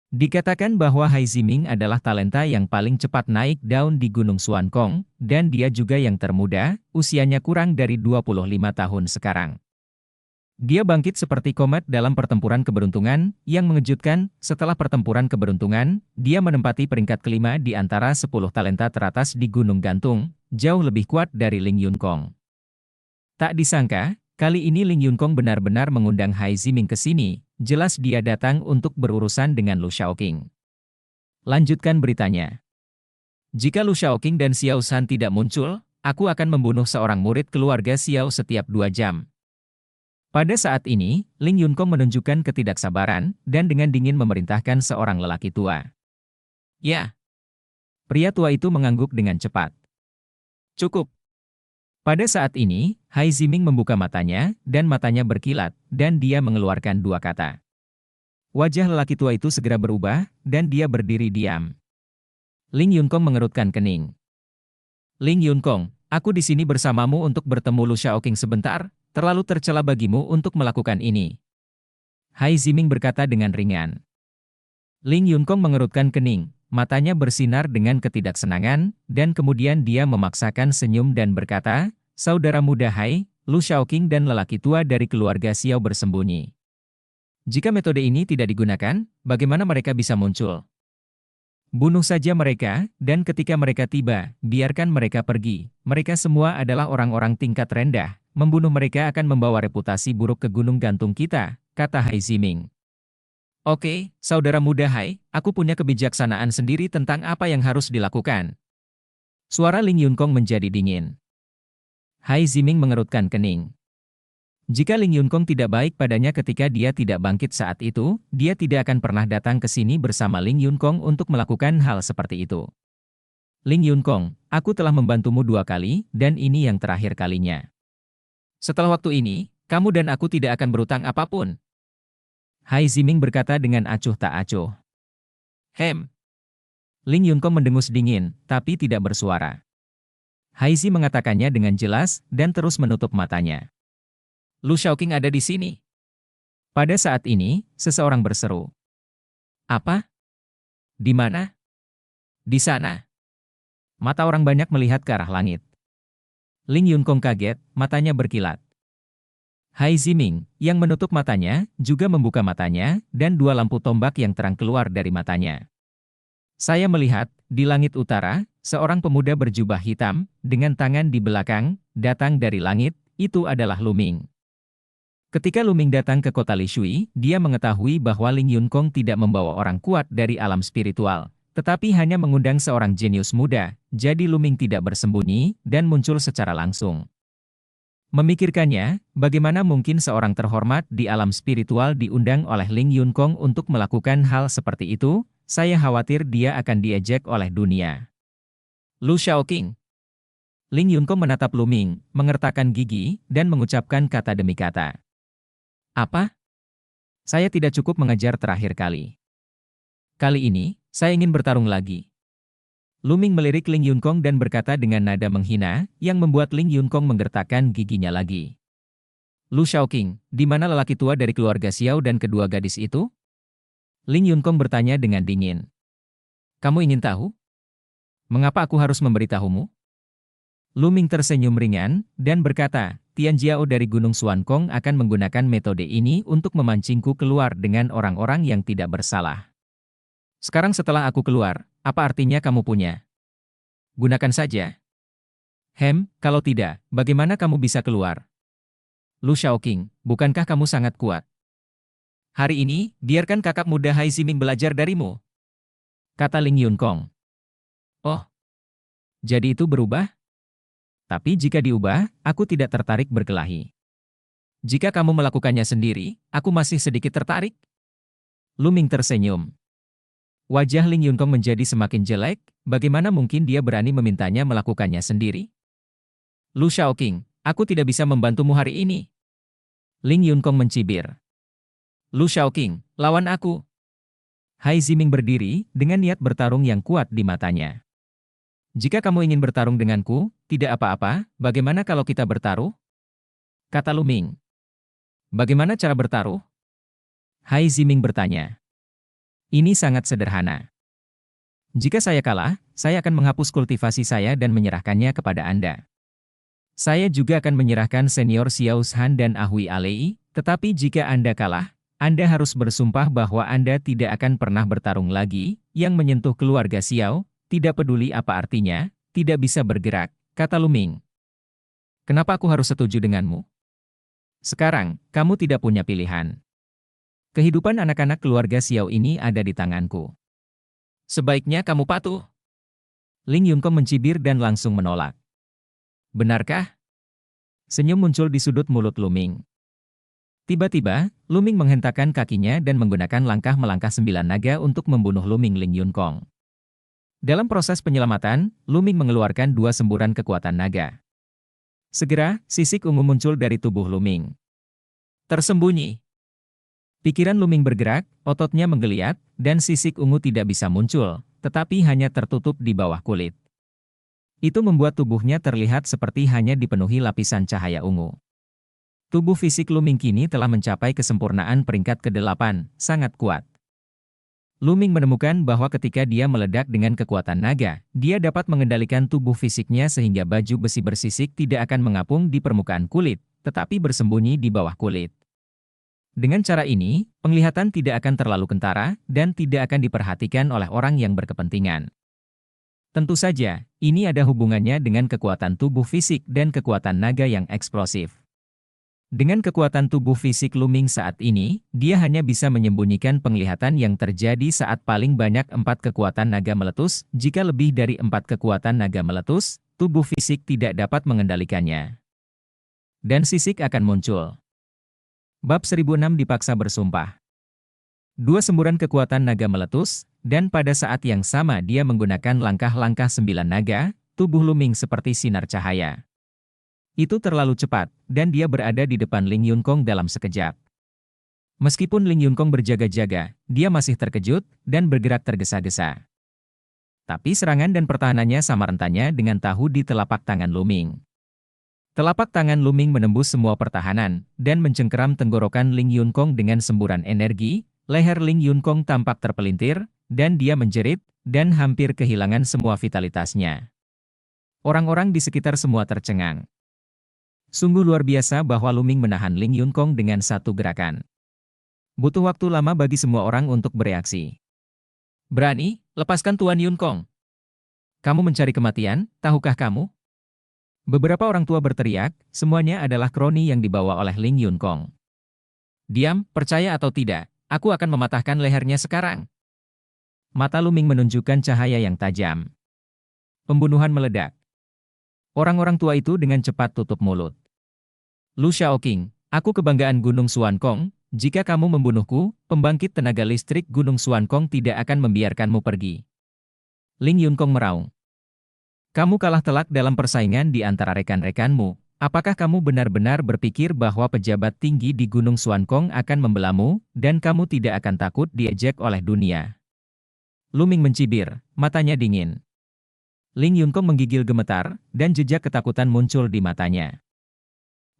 Dikatakan bahwa Hai Ziming adalah talenta yang paling cepat naik daun di Gunung Xuankong, dan dia juga yang termuda, usianya kurang dari 25 tahun sekarang. Dia bangkit seperti komet dalam pertempuran keberuntungan, yang mengejutkan, setelah pertempuran keberuntungan, dia menempati peringkat kelima di antara 10 talenta teratas di Gunung Gantung, jauh lebih kuat dari Ling Yunkong. Tak disangka, kali ini Ling Yunkong benar-benar mengundang Hai Ziming ke sini. Jelas dia datang untuk berurusan dengan Lu Shaoqing. Lanjutkan beritanya. Jika Lu Shaoqing dan Xiao San tidak muncul, aku akan membunuh seorang murid keluarga Xiao setiap 2 jam. Pada saat ini, Ling Yunkong menunjukkan ketidaksabaran, dan dengan dingin memerintahkan seorang lelaki tua. Ya. Pria tua itu mengangguk dengan cepat. Cukup. Pada saat ini, Hai Ziming membuka matanya, dan matanya berkilat, dan dia mengeluarkan 2 kata. Wajah lelaki tua itu segera berubah, dan dia berdiri diam. Ling Yunkong mengerutkan kening. Ling Yunkong, aku di sini bersamamu untuk bertemu Lu Shaoqing sebentar, terlalu tercela bagimu untuk melakukan ini. Hai Ziming berkata dengan ringan. Ling Yunkong mengerutkan kening, matanya bersinar dengan ketidaksenangan, dan kemudian dia memaksakan senyum dan berkata, saudara muda Hai, Lu Shaoqing dan lelaki tua dari keluarga Xiao bersembunyi. Jika metode ini tidak digunakan, bagaimana mereka bisa muncul? Bunuh saja mereka, dan ketika mereka tiba, biarkan mereka pergi. Mereka semua adalah orang-orang tingkat rendah. Membunuh mereka akan membawa reputasi buruk ke Gunung Gantung kita, kata Hai Ziming. Oke, saudara muda Hai, aku punya kebijaksanaan sendiri tentang apa yang harus dilakukan. Suara Ling Yunkong menjadi dingin. Hai Ziming mengerutkan kening. Jika Ling Yunkong tidak baik padanya ketika dia tidak bangkit saat itu, dia tidak akan pernah datang ke sini bersama Ling Yunkong untuk melakukan hal seperti itu. Ling Yunkong, aku telah membantumu 2 kali, dan ini yang terakhir kalinya. Setelah waktu ini, kamu dan aku tidak akan berutang apapun. Hai Ziming berkata dengan acuh tak acuh. Ling Yunkong mendengus dingin, tapi tidak bersuara. Haizi mengatakannya dengan jelas dan terus menutup matanya. Lu Shaoqing ada di sini. Pada saat ini, seseorang berseru. Apa? Di mana? Di sana. Mata orang banyak melihat ke arah langit. Ling Yunkong kaget, matanya berkilat. Hai Ziming, yang menutup matanya, juga membuka matanya, dan dua lampu tombak yang terang keluar dari matanya. Saya melihat, di langit utara, seorang pemuda berjubah hitam, dengan tangan di belakang, datang dari langit, itu adalah Luming. Ketika Luming datang ke kota Lishui, dia mengetahui bahwa Ling Yunkong tidak membawa orang kuat dari alam spiritual, tetapi hanya mengundang seorang jenius muda, jadi Luming tidak bersembunyi, dan muncul secara langsung. Memikirkannya, bagaimana mungkin seorang terhormat di alam spiritual diundang oleh Ling Yunkong untuk melakukan hal seperti itu, saya khawatir dia akan diejek oleh dunia. Lu Shaoqing. Ling Yunkong menatap Luming, mengertakkan gigi, dan mengucapkan kata demi kata. Apa? Saya tidak cukup mengejar terakhir kali. Kali ini, saya ingin bertarung lagi. Luming melirik Ling Yunkong dan berkata dengan nada menghina, yang membuat Ling Yunkong menggertakkan giginya lagi. Lu Shaoqing, di mana lelaki tua dari keluarga Xiao dan kedua gadis itu? Ling Yunkong bertanya dengan dingin. Kamu ingin tahu? Mengapa aku harus memberitahumu? Luming tersenyum ringan, dan berkata, Tian Jiao dari Gunung Xuankong akan menggunakan metode ini untuk memancingku keluar dengan orang-orang yang tidak bersalah. Sekarang setelah aku keluar, apa artinya kamu punya? Gunakan saja. Kalau tidak, bagaimana kamu bisa keluar? Lu Shaoqing, bukankah kamu sangat kuat? Hari ini, biarkan kakak muda Hai Ziming belajar darimu. Kata Ling Yunkong. Oh, jadi itu berubah? Tapi jika diubah, aku tidak tertarik berkelahi. Jika kamu melakukannya sendiri, aku masih sedikit tertarik. Luming tersenyum. Wajah Ling Yunkong menjadi semakin jelek, bagaimana mungkin dia berani memintanya melakukannya sendiri? Lu Shaoqing, aku tidak bisa membantumu hari ini. Ling Yunkong mencibir. Lu Shaoqing, lawan aku. Hai Ziming berdiri, dengan niat bertarung yang kuat di matanya. Jika kamu ingin bertarung denganku, tidak apa-apa, bagaimana kalau kita bertaruh? Kata Luming. Bagaimana cara bertaruh? Hai Ziming bertanya. Ini sangat sederhana. Jika saya kalah, saya akan menghapus kultivasi saya dan menyerahkannya kepada Anda. Saya juga akan menyerahkan senior Xiao Shan dan Ahui Alei, tetapi jika Anda kalah, Anda harus bersumpah bahwa Anda tidak akan pernah bertarung lagi, yang menyentuh keluarga Xiao, tidak peduli apa artinya, tidak bisa bergerak, kata Luming. Kenapa aku harus setuju denganmu? Sekarang, kamu tidak punya pilihan. Kehidupan anak-anak keluarga Xiao ini ada di tanganku. Sebaiknya kamu patuh. Ling Yunkong mencibir dan langsung menolak. Benarkah? Senyum muncul di sudut mulut Luming. Tiba-tiba, Luming menghentakkan kakinya dan menggunakan langkah melangkah 9 naga untuk membunuh Luming Ling Yunkong. Dalam proses penyelamatan, Luming mengeluarkan 2 semburan kekuatan naga. Segera, sisik ungu muncul dari tubuh Luming. Tersembunyi. Pikiran Luming bergerak, ototnya menggeliat, dan sisik ungu tidak bisa muncul, tetapi hanya tertutup di bawah kulit. Itu membuat tubuhnya terlihat seperti hanya dipenuhi lapisan cahaya ungu. Tubuh fisik Luming kini telah mencapai kesempurnaan peringkat ke-8, sangat kuat. Luming menemukan bahwa ketika dia meledak dengan kekuatan naga, dia dapat mengendalikan tubuh fisiknya sehingga baju besi bersisik tidak akan mengapung di permukaan kulit, tetapi bersembunyi di bawah kulit. Dengan cara ini, penglihatan tidak akan terlalu kentara, dan tidak akan diperhatikan oleh orang yang berkepentingan. Tentu saja, ini ada hubungannya dengan kekuatan tubuh fisik dan kekuatan naga yang eksplosif. Dengan kekuatan tubuh fisik Luming saat ini, dia hanya bisa menyembunyikan penglihatan yang terjadi saat paling banyak 4 kekuatan naga meletus. Jika lebih dari 4 kekuatan naga meletus, tubuh fisik tidak dapat mengendalikannya. Dan sisik akan muncul. Bab 1006 dipaksa bersumpah. 2 semburan kekuatan naga meletus, dan pada saat yang sama dia menggunakan langkah-langkah 9 naga, tubuh Luming seperti sinar cahaya. Itu terlalu cepat, dan dia berada di depan Ling Yunkong dalam sekejap. Meskipun Ling Yunkong berjaga-jaga, dia masih terkejut, dan bergerak tergesa-gesa. Tapi serangan dan pertahanannya sama rentannya dengan tahu di telapak tangan Luming. Telapak tangan Luming menembus semua pertahanan, dan mencengkeram tenggorokan Ling Yunkong dengan semburan energi. Leher Ling Yunkong tampak terpelintir, dan dia menjerit, dan hampir kehilangan semua vitalitasnya. Orang-orang di sekitar semua tercengang. Sungguh luar biasa bahwa Luming menahan Ling Yunkong dengan satu gerakan. Butuh waktu lama bagi semua orang untuk bereaksi. Berani, lepaskan Tuan Yunkong. Kamu mencari kematian, tahukah kamu? Beberapa orang tua berteriak, semuanya adalah kroni yang dibawa oleh Ling Yunkong. Diam, percaya atau tidak, aku akan mematahkan lehernya sekarang. Mata Luming menunjukkan cahaya yang tajam. Pembunuhan meledak. Orang-orang tua itu dengan cepat tutup mulut. Lu Shaoqing, aku kebanggaan Gunung Xuankong, jika kamu membunuhku, pembangkit tenaga listrik Gunung Xuankong tidak akan membiarkanmu pergi. Ling Yunkong meraung. Kamu kalah telak dalam persaingan di antara rekan-rekanmu. Apakah kamu benar-benar berpikir bahwa pejabat tinggi di Gunung Xuankong akan membelamu, dan kamu tidak akan takut diejek oleh dunia? Luming mencibir, matanya dingin. Ling Yunkong menggigil gemetar, dan jejak ketakutan muncul di matanya.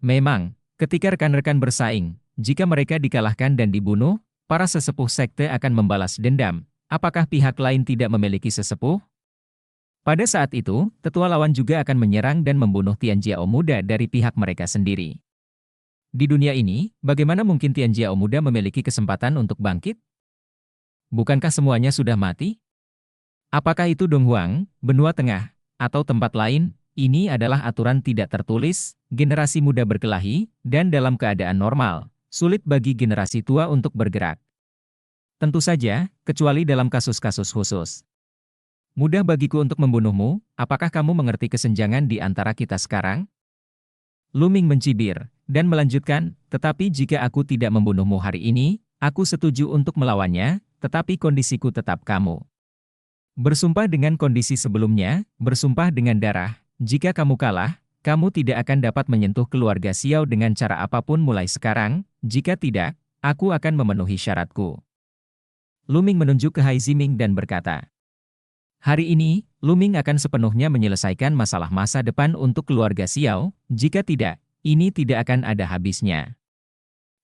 Memang, ketika rekan-rekan bersaing, jika mereka dikalahkan dan dibunuh, para sesepuh sekte akan membalas dendam. Apakah pihak lain tidak memiliki sesepuh? Pada saat itu, tetua lawan juga akan menyerang dan membunuh Tian Jiao Muda dari pihak mereka sendiri. Di dunia ini, bagaimana mungkin Tian Jiao Muda memiliki kesempatan untuk bangkit? Bukankah semuanya sudah mati? Apakah itu Dong Huang, benua tengah, atau tempat lain? Ini adalah aturan tidak tertulis, generasi muda berkelahi, dan dalam keadaan normal, sulit bagi generasi tua untuk bergerak. Tentu saja, kecuali dalam kasus-kasus khusus. Mudah bagiku untuk membunuhmu, apakah kamu mengerti kesenjangan di antara kita sekarang? Luming mencibir, dan melanjutkan, tetapi jika aku tidak membunuhmu hari ini, aku setuju untuk melawannya, tetapi kondisiku tetap kamu. Bersumpah dengan kondisi sebelumnya, bersumpah dengan darah, jika kamu kalah, kamu tidak akan dapat menyentuh keluarga Xiao dengan cara apapun mulai sekarang, jika tidak, aku akan memenuhi syaratku. Luming menunjuk ke Hai Ziming dan berkata, hari ini, Luming akan sepenuhnya menyelesaikan masalah masa depan untuk keluarga Xiao, jika tidak, ini tidak akan ada habisnya.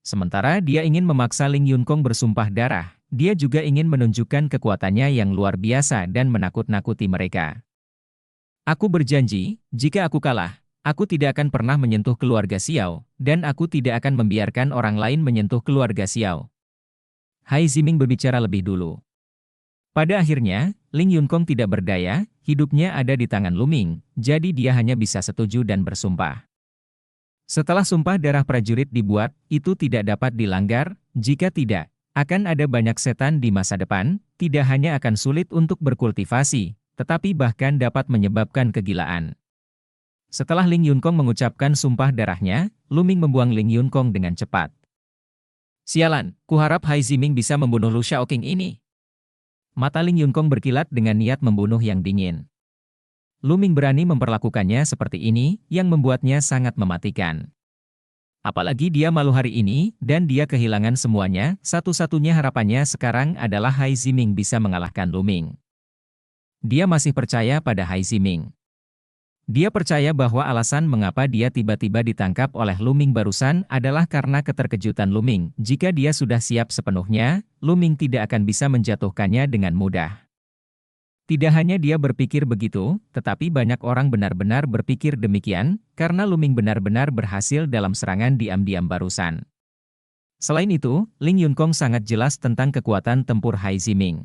Sementara dia ingin memaksa Ling Yunkong bersumpah darah, dia juga ingin menunjukkan kekuatannya yang luar biasa dan menakut-nakuti mereka. Aku berjanji, jika aku kalah, aku tidak akan pernah menyentuh keluarga Xiao, dan aku tidak akan membiarkan orang lain menyentuh keluarga Xiao. Hai Ziming berbicara lebih dulu. Pada akhirnya, Ling Yunkong tidak berdaya, hidupnya ada di tangan Luming, jadi dia hanya bisa setuju dan bersumpah. Setelah sumpah darah prajurit dibuat, itu tidak dapat dilanggar, jika tidak, akan ada banyak setan di masa depan, tidak hanya akan sulit untuk berkultivasi, tetapi bahkan dapat menyebabkan kegilaan. Setelah Ling Yunkong mengucapkan sumpah darahnya, Luming membuang Ling Yunkong dengan cepat. Sialan, kuharap Hai Ziming bisa membunuh Lu Shaoqing ini. Mata Ling Yunkong berkilat dengan niat membunuh yang dingin. Luming berani memperlakukannya seperti ini, yang membuatnya sangat mematikan. Apalagi dia malu hari ini, dan dia kehilangan semuanya, satu-satunya harapannya sekarang adalah Hai Ziming bisa mengalahkan Luming. Dia masih percaya pada Hai Ziming. Dia percaya bahwa alasan mengapa dia tiba-tiba ditangkap oleh Luming barusan adalah karena keterkejutan Luming. Jika dia sudah siap sepenuhnya, Luming tidak akan bisa menjatuhkannya dengan mudah. Tidak hanya dia berpikir begitu, tetapi banyak orang benar-benar berpikir demikian, karena Luming benar-benar berhasil dalam serangan diam-diam barusan. Selain itu, Ling Yunkong sangat jelas tentang kekuatan tempur Hai Ziming.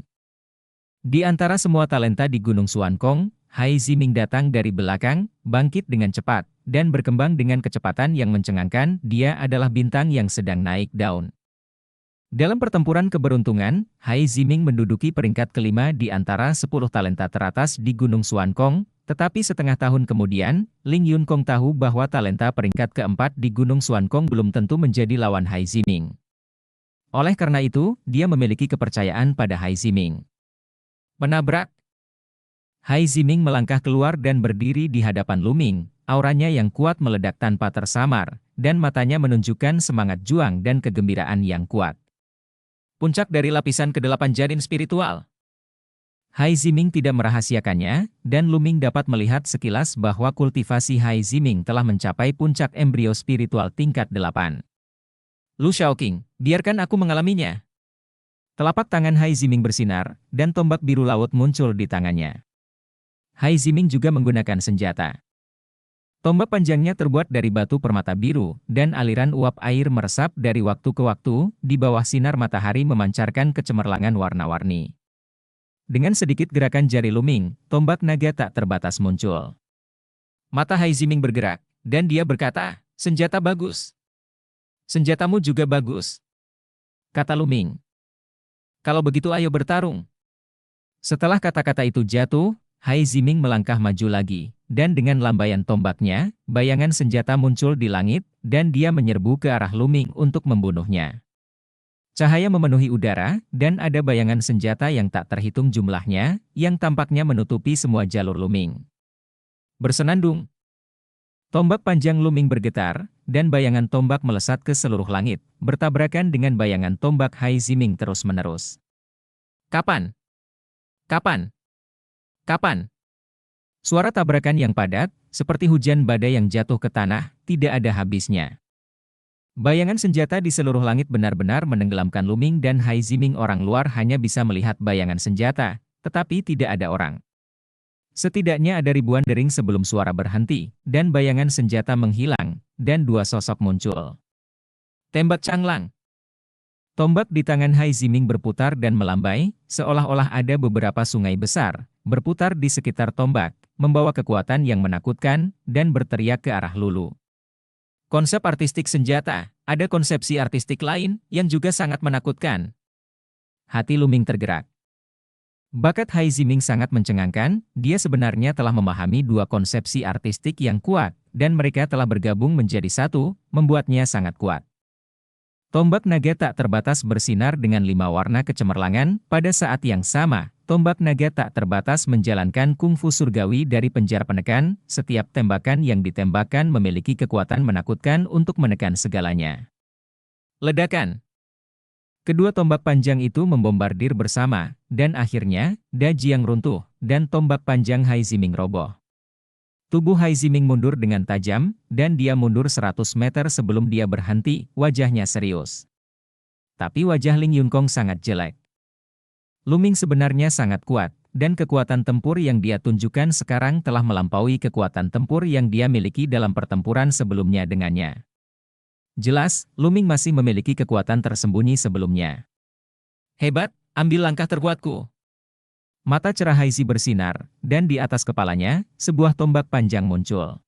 Di antara semua talenta di Gunung Xuankong, Hai Ziming datang dari belakang, bangkit dengan cepat, dan berkembang dengan kecepatan yang mencengangkan. Dia adalah bintang yang sedang naik daun. Dalam pertempuran keberuntungan, Hai Ziming menduduki peringkat kelima di antara 10 talenta teratas di Gunung Xuankong, tetapi setengah tahun kemudian, Ling Yunkong tahu bahwa talenta peringkat keempat di Gunung Xuankong belum tentu menjadi lawan Hai Ziming. Oleh karena itu, dia memiliki kepercayaan pada Hai Ziming. Menabrak. Hai Ziming melangkah keluar dan berdiri di hadapan Luming, auranya yang kuat meledak tanpa tersamar, dan matanya menunjukkan semangat juang dan kegembiraan yang kuat. Puncak dari lapisan ke-8 Jadin spiritual. Hai Ziming tidak merahasiakannya, dan Luming dapat melihat sekilas bahwa kultivasi Hai Ziming telah mencapai puncak embrio spiritual tingkat 8. Lu Shaoqing, biarkan aku mengalaminya. Telapak tangan Hai Ziming bersinar, dan tombak biru laut muncul di tangannya. Hai Ziming juga menggunakan senjata. Tombak panjangnya terbuat dari batu permata biru, dan aliran uap air meresap dari waktu ke waktu, di bawah sinar matahari memancarkan kecemerlangan warna-warni. Dengan sedikit gerakan jari Luming, tombak naga tak terbatas muncul. Mata Hai Ziming bergerak, dan dia berkata, "Senjata bagus. Senjatamu juga bagus," kata Luming. "Kalau begitu ayo bertarung." Setelah kata-kata itu jatuh, Hai Ziming melangkah maju lagi, dan dengan lambaian tombaknya, bayangan senjata muncul di langit, dan dia menyerbu ke arah Luming untuk membunuhnya. Cahaya memenuhi udara, dan ada bayangan senjata yang tak terhitung jumlahnya, yang tampaknya menutupi semua jalur Luming. Bersenandung. Tombak panjang Luming bergetar, dan bayangan tombak melesat ke seluruh langit, bertabrakan dengan bayangan tombak Hai Ziming terus-menerus. Kapan? Kapan? Kapan? Suara tabrakan yang padat, seperti hujan badai yang jatuh ke tanah, tidak ada habisnya. Bayangan senjata di seluruh langit benar-benar menenggelamkan Luming dan Hai Ziming. Orang luar hanya bisa melihat bayangan senjata, tetapi tidak ada orang. Setidaknya ada ribuan dering sebelum suara berhenti, dan bayangan senjata menghilang, dan dua sosok muncul. Tembak canglang. Tombak di tangan Hai Ziming berputar dan melambai, seolah-olah ada beberapa sungai besar, berputar di sekitar tombak, membawa kekuatan yang menakutkan, dan berteriak ke arah Lulu. Konsep artistik senjata, ada konsepsi artistik lain yang juga sangat menakutkan. Hati Luming tergerak. Bakat Hai Ziming sangat mencengangkan, dia sebenarnya telah memahami dua konsepsi artistik yang kuat, dan mereka telah bergabung menjadi satu, membuatnya sangat kuat. Tombak naga tak terbatas bersinar dengan 5 warna kecemerlangan, pada saat yang sama, tombak naga tak terbatas menjalankan kungfu surgawi dari penjara penekan, setiap tembakan yang ditembakkan memiliki kekuatan menakutkan untuk menekan segalanya. Ledakan. Kedua tombak panjang itu membombardir bersama, dan akhirnya, Da Jiang runtuh, dan tombak panjang Hai Ziming roboh. Tubuh Hai Ziming mundur dengan tajam, dan dia mundur 100 meter sebelum dia berhenti, wajahnya serius. Tapi wajah Ling Yunkong sangat jelek. Luming sebenarnya sangat kuat, dan kekuatan tempur yang dia tunjukkan sekarang telah melampaui kekuatan tempur yang dia miliki dalam pertempuran sebelumnya dengannya. Jelas, Luming masih memiliki kekuatan tersembunyi sebelumnya. Hebat, ambil langkah terkuatku. Mata cerah Hai Zi bersinar, dan di atas kepalanya, sebuah tombak panjang muncul.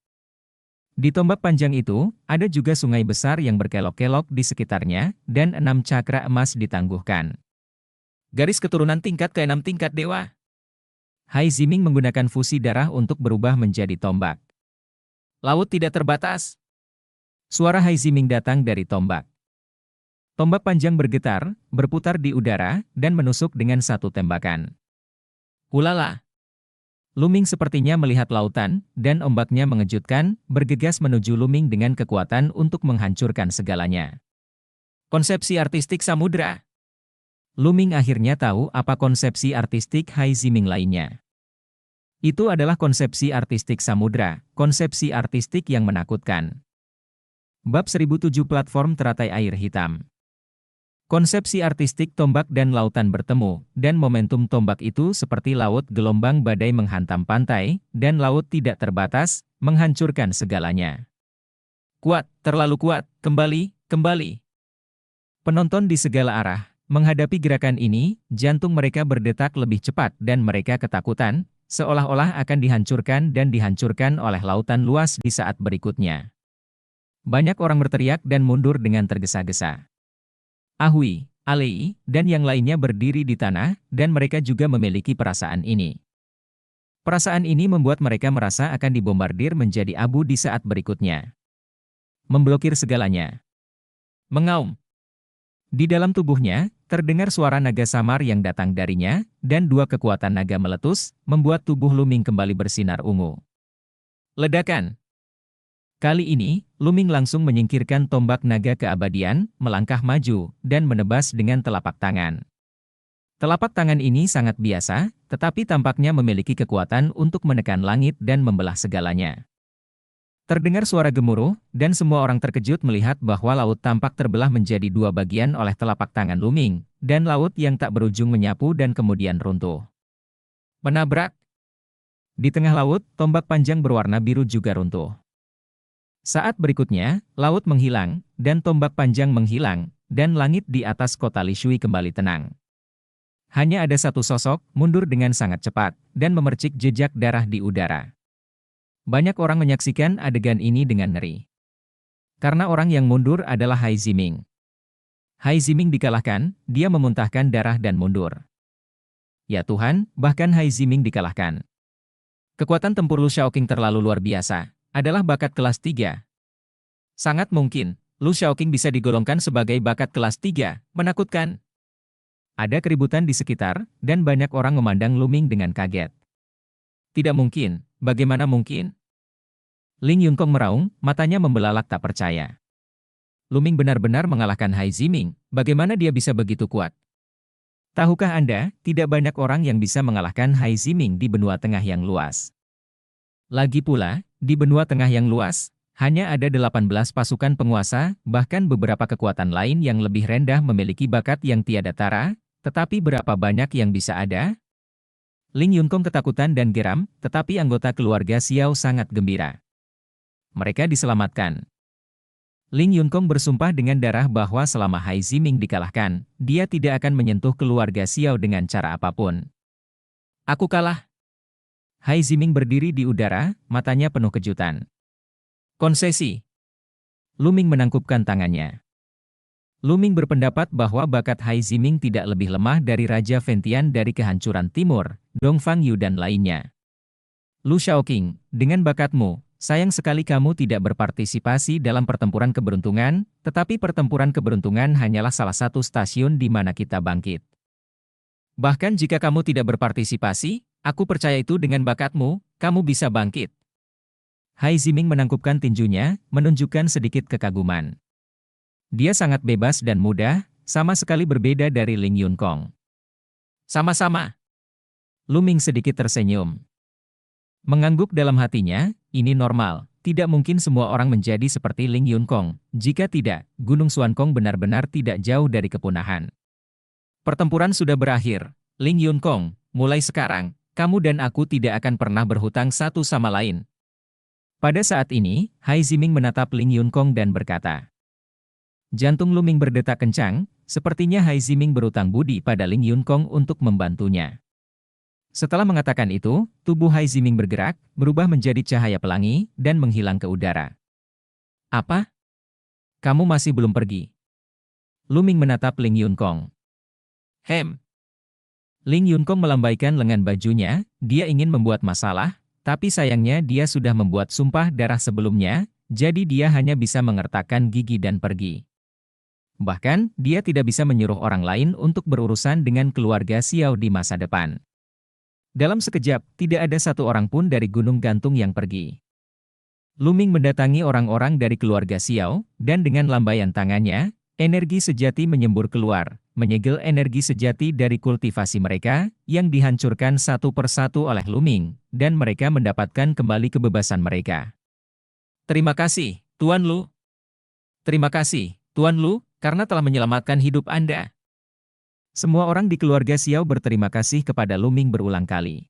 Di tombak panjang itu, ada juga sungai besar yang berkelok-kelok di sekitarnya, dan 6 cakra emas ditangguhkan. Garis keturunan tingkat ke-6 tingkat dewa. Hai Ziming menggunakan fusi darah untuk berubah menjadi tombak. Laut tidak terbatas. Suara Hai Ziming datang dari tombak. Tombak panjang bergetar, berputar di udara, dan menusuk dengan satu tembakan. Ulala! Luming sepertinya melihat lautan, dan ombaknya mengejutkan, bergegas menuju Luming dengan kekuatan untuk menghancurkan segalanya. Konsepsi artistik samudra. Luming akhirnya tahu apa konsepsi artistik Hai Ziming lainnya. Itu adalah konsepsi artistik samudra, konsepsi artistik yang menakutkan. Bab 1007 Platform Teratai Air Hitam. Konsepsi artistik tombak dan lautan bertemu, dan momentum tombak itu seperti laut gelombang badai menghantam pantai, dan laut tidak terbatas, menghancurkan segalanya. Kuat, terlalu kuat, kembali, kembali. Penonton di segala arah, menghadapi gerakan ini, jantung mereka berdetak lebih cepat dan mereka ketakutan, seolah-olah akan dihancurkan oleh lautan luas di saat berikutnya. Banyak orang berteriak dan mundur dengan tergesa-gesa. Ahui, Alei, dan yang lainnya berdiri di tanah, dan mereka juga memiliki perasaan ini. Perasaan ini membuat mereka merasa akan dibombardir menjadi abu di saat berikutnya. Memblokir segalanya. Mengaum. Di dalam tubuhnya, terdengar suara naga samar yang datang darinya, dan dua kekuatan naga meletus, membuat tubuh Luming kembali bersinar ungu. Ledakan. Kali ini, Luming langsung menyingkirkan tombak naga keabadian, melangkah maju, dan menebas dengan telapak tangan. Telapak tangan ini sangat biasa, tetapi tampaknya memiliki kekuatan untuk menekan langit dan membelah segalanya. Terdengar suara gemuruh, dan semua orang terkejut melihat bahwa laut tampak terbelah menjadi dua bagian oleh telapak tangan Luming, dan laut yang tak berujung menyapu dan kemudian runtuh. Menabrak. Di tengah laut, tombak panjang berwarna biru juga runtuh. Saat berikutnya, laut menghilang, dan tombak panjang menghilang, dan langit di atas kota Lishui kembali tenang. Hanya ada satu sosok, mundur dengan sangat cepat, dan memercik jejak darah di udara. Banyak orang menyaksikan adegan ini dengan ngeri. Karena orang yang mundur adalah Hai Ziming. Hai Ziming dikalahkan, dia memuntahkan darah dan mundur. Ya Tuhan, bahkan Hai Ziming dikalahkan. Kekuatan tempur Lu Shaoqing terlalu luar biasa, adalah bakat kelas 3. Sangat mungkin, Lu Shaoqing bisa digolongkan sebagai bakat kelas 3, menakutkan. Ada keributan di sekitar, dan banyak orang memandang Luming dengan kaget. Tidak mungkin, bagaimana mungkin? Ling Yunkong meraung, matanya membelalak tak percaya. Luming benar-benar mengalahkan Hai Ziming, bagaimana dia bisa begitu kuat? Tahukah Anda, tidak banyak orang yang bisa mengalahkan Hai Ziming di benua tengah yang luas. Lagi pula, di benua tengah yang luas, hanya ada 18 pasukan penguasa, bahkan beberapa kekuatan lain yang lebih rendah memiliki bakat yang tiada tara, tetapi berapa banyak yang bisa ada? Ling Yunkong ketakutan dan geram, tetapi anggota keluarga Xiao sangat gembira. Mereka diselamatkan. Ling Yunkong bersumpah dengan darah bahwa selama Hai Ziming dikalahkan, dia tidak akan menyentuh keluarga Xiao dengan cara apapun. Aku kalah. Hai Ziming berdiri di udara, matanya penuh kejutan. Konsesi. Luming menangkupkan tangannya. Luming berpendapat bahwa bakat Hai Ziming tidak lebih lemah dari Raja Ventian dari kehancuran timur, Dongfang Yu dan lainnya. Lu Shaoqing, dengan bakatmu, sayang sekali kamu tidak berpartisipasi dalam pertempuran keberuntungan, tetapi pertempuran keberuntungan hanyalah salah satu stasiun di mana kita bangkit. Bahkan jika kamu tidak berpartisipasi, aku percaya itu dengan bakatmu, kamu bisa bangkit. Hai Ziming menangkupkan tinjunya, menunjukkan sedikit kekaguman. Dia sangat bebas dan mudah, sama sekali berbeda dari Ling Yunkong. Sama-sama. Luming sedikit tersenyum. Mengangguk dalam hatinya, ini normal, tidak mungkin semua orang menjadi seperti Ling Yunkong, jika tidak, Gunung Xuankong benar-benar tidak jauh dari kepunahan. Pertempuran sudah berakhir, Ling Yunkong, mulai sekarang, kamu dan aku tidak akan pernah berhutang satu sama lain. Pada saat ini, Hai Ziming menatap Ling Yunkong dan berkata. Jantung Luming berdetak kencang, sepertinya Hai Ziming berutang budi pada Ling Yunkong untuk membantunya. Setelah mengatakan itu, tubuh Hai Ziming bergerak, berubah menjadi cahaya pelangi, dan menghilang ke udara. Apa? Kamu masih belum pergi? Luming menatap Ling Yunkong. Ling Yunkong melambaikan lengan bajunya, dia ingin membuat masalah, tapi sayangnya dia sudah membuat sumpah darah sebelumnya, jadi dia hanya bisa mengertakkan gigi dan pergi. Bahkan, dia tidak bisa menyuruh orang lain untuk berurusan dengan keluarga Xiao di masa depan. Dalam sekejap, tidak ada satu orang pun dari Gunung Gantung yang pergi. Luming mendatangi orang-orang dari keluarga Xiao, dan dengan lambaian tangannya, energi sejati menyembur keluar, menyegel energi sejati dari kultivasi mereka, yang dihancurkan satu persatu oleh Luming, dan mereka mendapatkan kembali kebebasan mereka. Terima kasih, Tuan Lu. Terima kasih, Tuan Lu, karena telah menyelamatkan hidup Anda. Semua orang di keluarga Xiao berterima kasih kepada Luming berulang kali.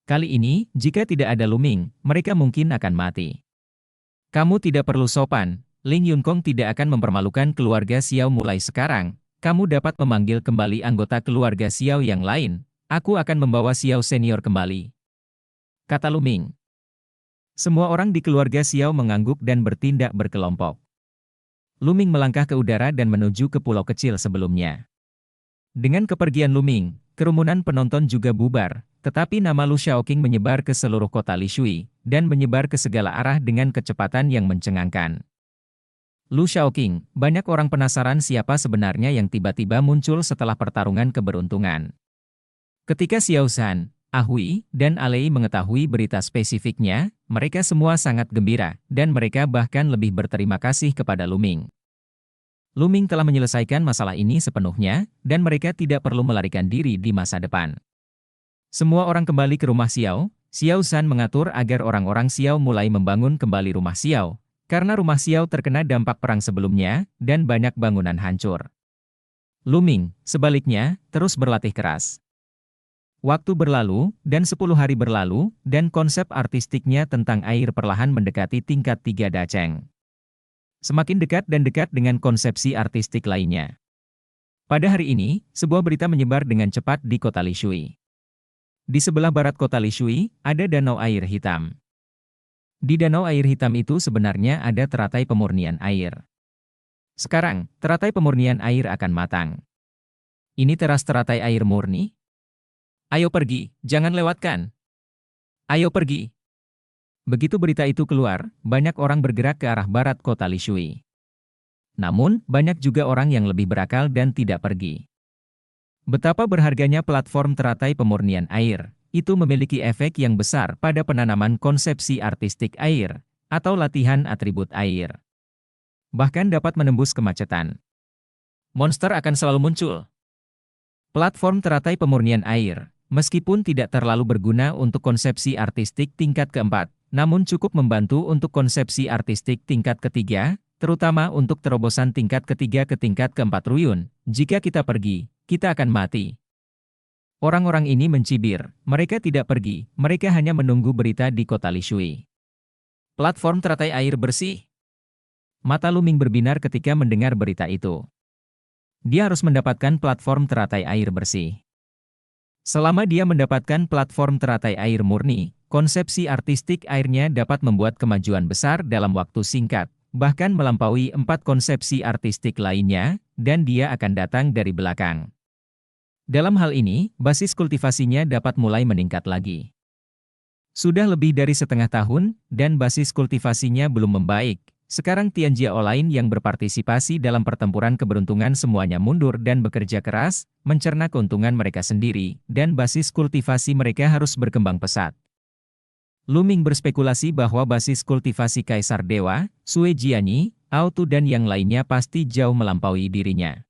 Kali ini, jika tidak ada Luming, mereka mungkin akan mati. Kamu tidak perlu sopan, Ling Yunkong tidak akan mempermalukan keluarga Xiao mulai sekarang. Kamu dapat memanggil kembali anggota keluarga Xiao yang lain. Aku akan membawa Xiao senior kembali. Kata Luming. Semua orang di keluarga Xiao mengangguk dan bertindak berkelompok. Luming melangkah ke udara dan menuju ke pulau kecil sebelumnya. Dengan kepergian Luming, kerumunan penonton juga bubar, tetapi nama Lu Shaoqing menyebar ke seluruh kota Lishui, dan menyebar ke segala arah dengan kecepatan yang mencengangkan. Lu Shaoqing, banyak orang penasaran siapa sebenarnya yang tiba-tiba muncul setelah pertarungan keberuntungan. Ketika Xiao Zhan, Ahui, dan Alei mengetahui berita spesifiknya, mereka semua sangat gembira, dan mereka bahkan lebih berterima kasih kepada Luming. Luming telah menyelesaikan masalah ini sepenuhnya, dan mereka tidak perlu melarikan diri di masa depan. Semua orang kembali ke rumah Xiao. Xiao Zhan mengatur agar orang-orang Xiao mulai membangun kembali rumah Xiao, karena rumah Xiao terkena dampak perang sebelumnya, dan banyak bangunan hancur. Luming, sebaliknya, terus berlatih keras. Waktu berlalu, dan 10 hari berlalu, dan konsep artistiknya tentang air perlahan mendekati tingkat 3 Dacheng. Semakin dekat dan dekat dengan konsepsi artistik lainnya. Pada hari ini, sebuah berita menyebar dengan cepat di kota Lishui. Di sebelah barat kota Lishui, ada danau air hitam. Di danau air hitam itu sebenarnya ada teratai pemurnian air. Sekarang, teratai pemurnian air akan matang. Ini teras teratai air murni? Ayo pergi, jangan lewatkan. Ayo pergi. Begitu berita itu keluar, banyak orang bergerak ke arah barat kota Lishui. Namun, banyak juga orang yang lebih berakal dan tidak pergi. Betapa berharganya platform teratai pemurnian air, itu memiliki efek yang besar pada penanaman konsepsi artistik air, atau latihan atribut air. Bahkan dapat menembus kemacetan. Monster akan selalu muncul. Platform teratai pemurnian air, meskipun tidak terlalu berguna untuk konsepsi artistik tingkat keempat, namun cukup membantu untuk konsepsi artistik tingkat ketiga, terutama untuk terobosan tingkat ketiga ke tingkat keempat Ruyun. Jika kita pergi, kita akan mati. Orang-orang ini mencibir, mereka tidak pergi, mereka hanya menunggu berita di kota Lishui. Platform teratai air bersih. Mata Luming berbinar ketika mendengar berita itu. Dia harus mendapatkan platform teratai air bersih. Selama dia mendapatkan platform teratai air murni, konsepsi artistik airnya dapat membuat kemajuan besar dalam waktu singkat, bahkan melampaui 4 konsepsi artistik lainnya, dan dia akan datang dari belakang. Dalam hal ini, basis kultivasinya dapat mulai meningkat lagi. Sudah lebih dari setengah tahun, dan basis kultivasinya belum membaik. Sekarang Tianjiao lain yang berpartisipasi dalam pertempuran keberuntungan semuanya mundur dan bekerja keras, mencerna keuntungan mereka sendiri, dan basis kultivasi mereka harus berkembang pesat. Luming berspekulasi bahwa basis kultivasi Kaisar Dewa, Sui Jianyi, Autu dan yang lainnya pasti jauh melampaui dirinya.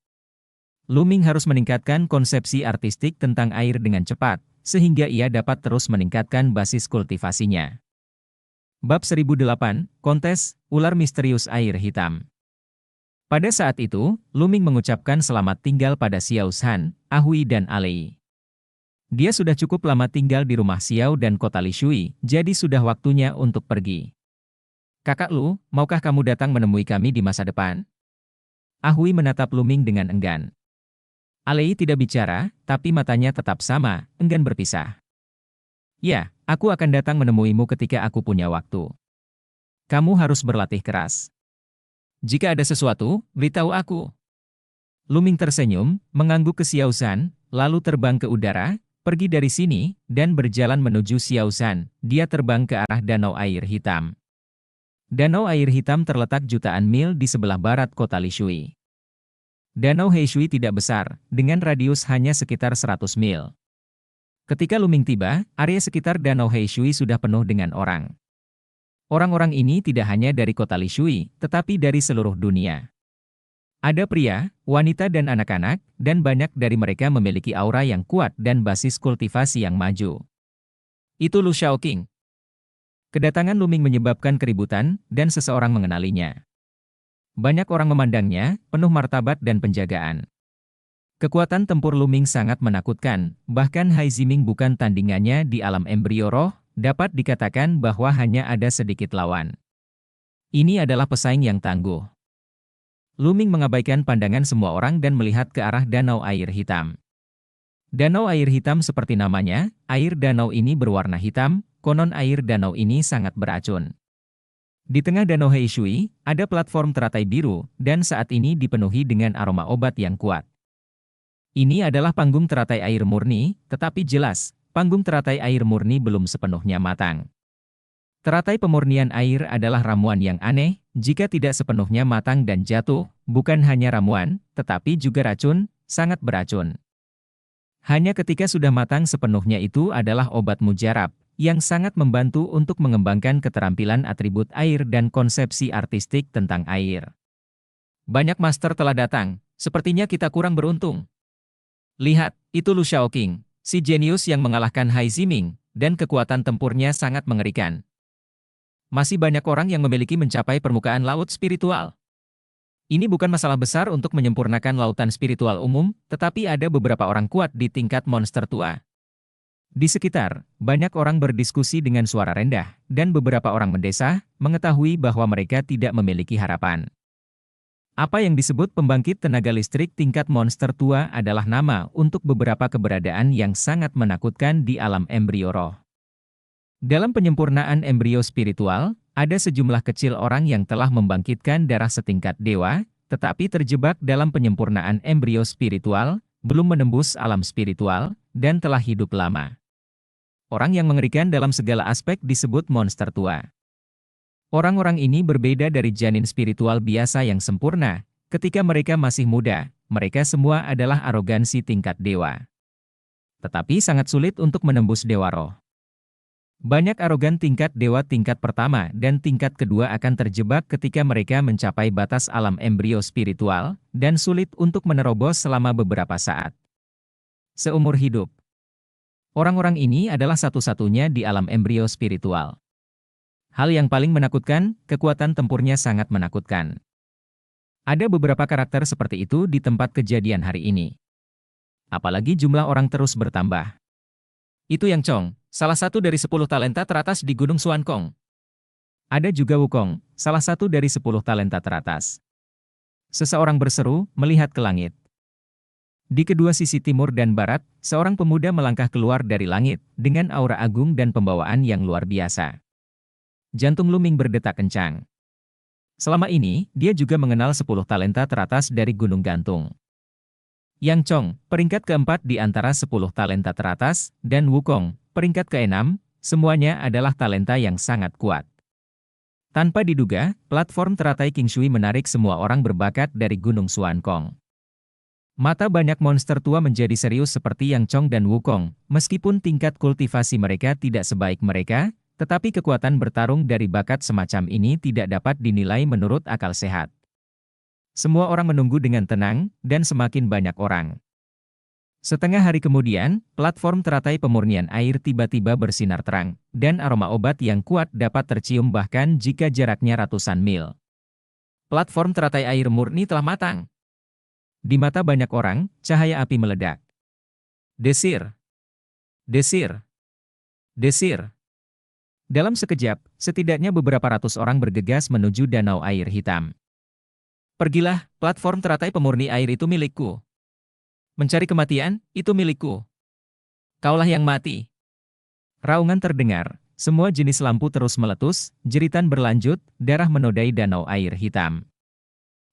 Luming harus meningkatkan konsepsi artistik tentang air dengan cepat, sehingga ia dapat terus meningkatkan basis kultivasinya. Bab 1008, Kontes, Ular Misterius Air Hitam. Pada saat itu, Luming mengucapkan selamat tinggal pada Xiao Zhan, Ahui dan Alei. Dia sudah cukup lama tinggal di rumah Xiao dan kota Lishui, jadi sudah waktunya untuk pergi. Kakak Lu, maukah kamu datang menemui kami di masa depan? Ahui menatap Luming dengan enggan. Alei tidak bicara, tapi matanya tetap sama, enggan berpisah. Ya, aku akan datang menemuimu ketika aku punya waktu. Kamu harus berlatih keras. Jika ada sesuatu, beritahu aku. Luming tersenyum, mengangguk ke Xiao Zhan, lalu terbang ke udara, pergi dari sini, dan berjalan menuju Xiao Zhan. Dia terbang ke arah danau air hitam. Danau air hitam terletak jutaan mil di sebelah barat kota Lishui. Danau Heishui tidak besar, dengan radius hanya sekitar 100 mil. Ketika Luming tiba, area sekitar Danau Heishui sudah penuh dengan orang. Orang-orang ini tidak hanya dari kota Lishui, tetapi dari seluruh dunia. Ada pria, wanita dan anak-anak, dan banyak dari mereka memiliki aura yang kuat dan basis kultivasi yang maju. Itu Lu Shaoqing. Kedatangan Luming menyebabkan keributan, dan seseorang mengenalinya. Banyak orang memandangnya, penuh martabat dan penjagaan. Kekuatan tempur Luming sangat menakutkan, bahkan Hai Ziming bukan tandingannya di alam embrio roh, dapat dikatakan bahwa hanya ada sedikit lawan. Ini adalah pesaing yang tangguh. Luming mengabaikan pandangan semua orang dan melihat ke arah danau air hitam. Danau air hitam seperti namanya, air danau ini berwarna hitam, konon air danau ini sangat beracun. Di tengah danau Heishui, ada platform teratai biru, dan saat ini dipenuhi dengan aroma obat yang kuat. Ini adalah panggung teratai air murni, tetapi jelas, panggung teratai air murni belum sepenuhnya matang. Teratai pemurnian air adalah ramuan yang aneh, jika tidak sepenuhnya matang dan jatuh, bukan hanya ramuan, tetapi juga racun, sangat beracun. Hanya ketika sudah matang sepenuhnya itu adalah obat mujarab, yang sangat membantu untuk mengembangkan keterampilan atribut air dan konsepsi artistik tentang air. Banyak master telah datang, sepertinya kita kurang beruntung. Lihat, itu Lu Shaoqing, si jenius yang mengalahkan Hai Ziming, dan kekuatan tempurnya sangat mengerikan. Masih banyak orang yang memiliki mencapai permukaan laut spiritual. Ini bukan masalah besar untuk menyempurnakan lautan spiritual umum, tetapi ada beberapa orang kuat di tingkat monster tua. Di sekitar, banyak orang berdiskusi dengan suara rendah, dan beberapa orang mendesah, mengetahui bahwa mereka tidak memiliki harapan. Apa yang disebut pembangkit tenaga listrik tingkat monster tua adalah nama untuk beberapa keberadaan yang sangat menakutkan di alam embrio roh. Dalam penyempurnaan embrio spiritual, ada sejumlah kecil orang yang telah membangkitkan darah setingkat dewa, tetapi terjebak dalam penyempurnaan embrio spiritual, belum menembus alam spiritual, dan telah hidup lama. Orang yang mengerikan dalam segala aspek disebut monster tua. Orang-orang ini berbeda dari janin spiritual biasa yang sempurna. Ketika mereka masih muda, mereka semua adalah arogansi tingkat dewa. Tetapi sangat sulit untuk menembus dewa roh. Banyak arogan tingkat dewa tingkat pertama dan tingkat kedua akan terjebak ketika mereka mencapai batas alam embrio spiritual, dan sulit untuk menerobos selama beberapa saat. Seumur hidup. Orang-orang ini adalah satu-satunya di alam embrio spiritual. Hal yang paling menakutkan, kekuatan tempurnya sangat menakutkan. Ada beberapa karakter seperti itu di tempat kejadian hari ini. Apalagi jumlah orang terus bertambah. Itu Yang Chong, salah satu dari 10 talenta teratas di Gunung Xuankong. Ada juga Wukong, salah satu dari 10 talenta teratas. Seseorang berseru, melihat ke langit. Di kedua sisi timur dan barat, seorang pemuda melangkah keluar dari langit, dengan aura agung dan pembawaan yang luar biasa. Jantung Luming berdetak kencang. Selama ini, dia juga mengenal 10 talenta teratas dari Gunung Gantung. Yang Chong, peringkat keempat di antara 10 talenta teratas, dan Wukong, peringkat keenam, semuanya adalah talenta yang sangat kuat. Tanpa diduga, platform teratai King Shui menarik semua orang berbakat dari Gunung Xuankong. Mata banyak monster tua menjadi serius seperti Yang Chong dan Wukong, meskipun tingkat kultivasi mereka tidak sebaik mereka, tetapi kekuatan bertarung dari bakat semacam ini tidak dapat dinilai menurut akal sehat. Semua orang menunggu dengan tenang, dan semakin banyak orang. Setengah hari kemudian, platform teratai pemurnian air tiba-tiba bersinar terang, dan aroma obat yang kuat dapat tercium bahkan jika jaraknya ratusan mil. Platform teratai air murni telah matang. Di mata banyak orang, cahaya api meledak. Desir. Desir. Desir. Dalam sekejap, setidaknya beberapa ratus orang bergegas menuju danau air hitam. Pergilah, platform teratai pemurni air itu milikku. Mencari kematian, itu milikku. Kaulah yang mati. Raungan terdengar, semua jenis lampu terus meletus, jeritan berlanjut, darah menodai danau air hitam.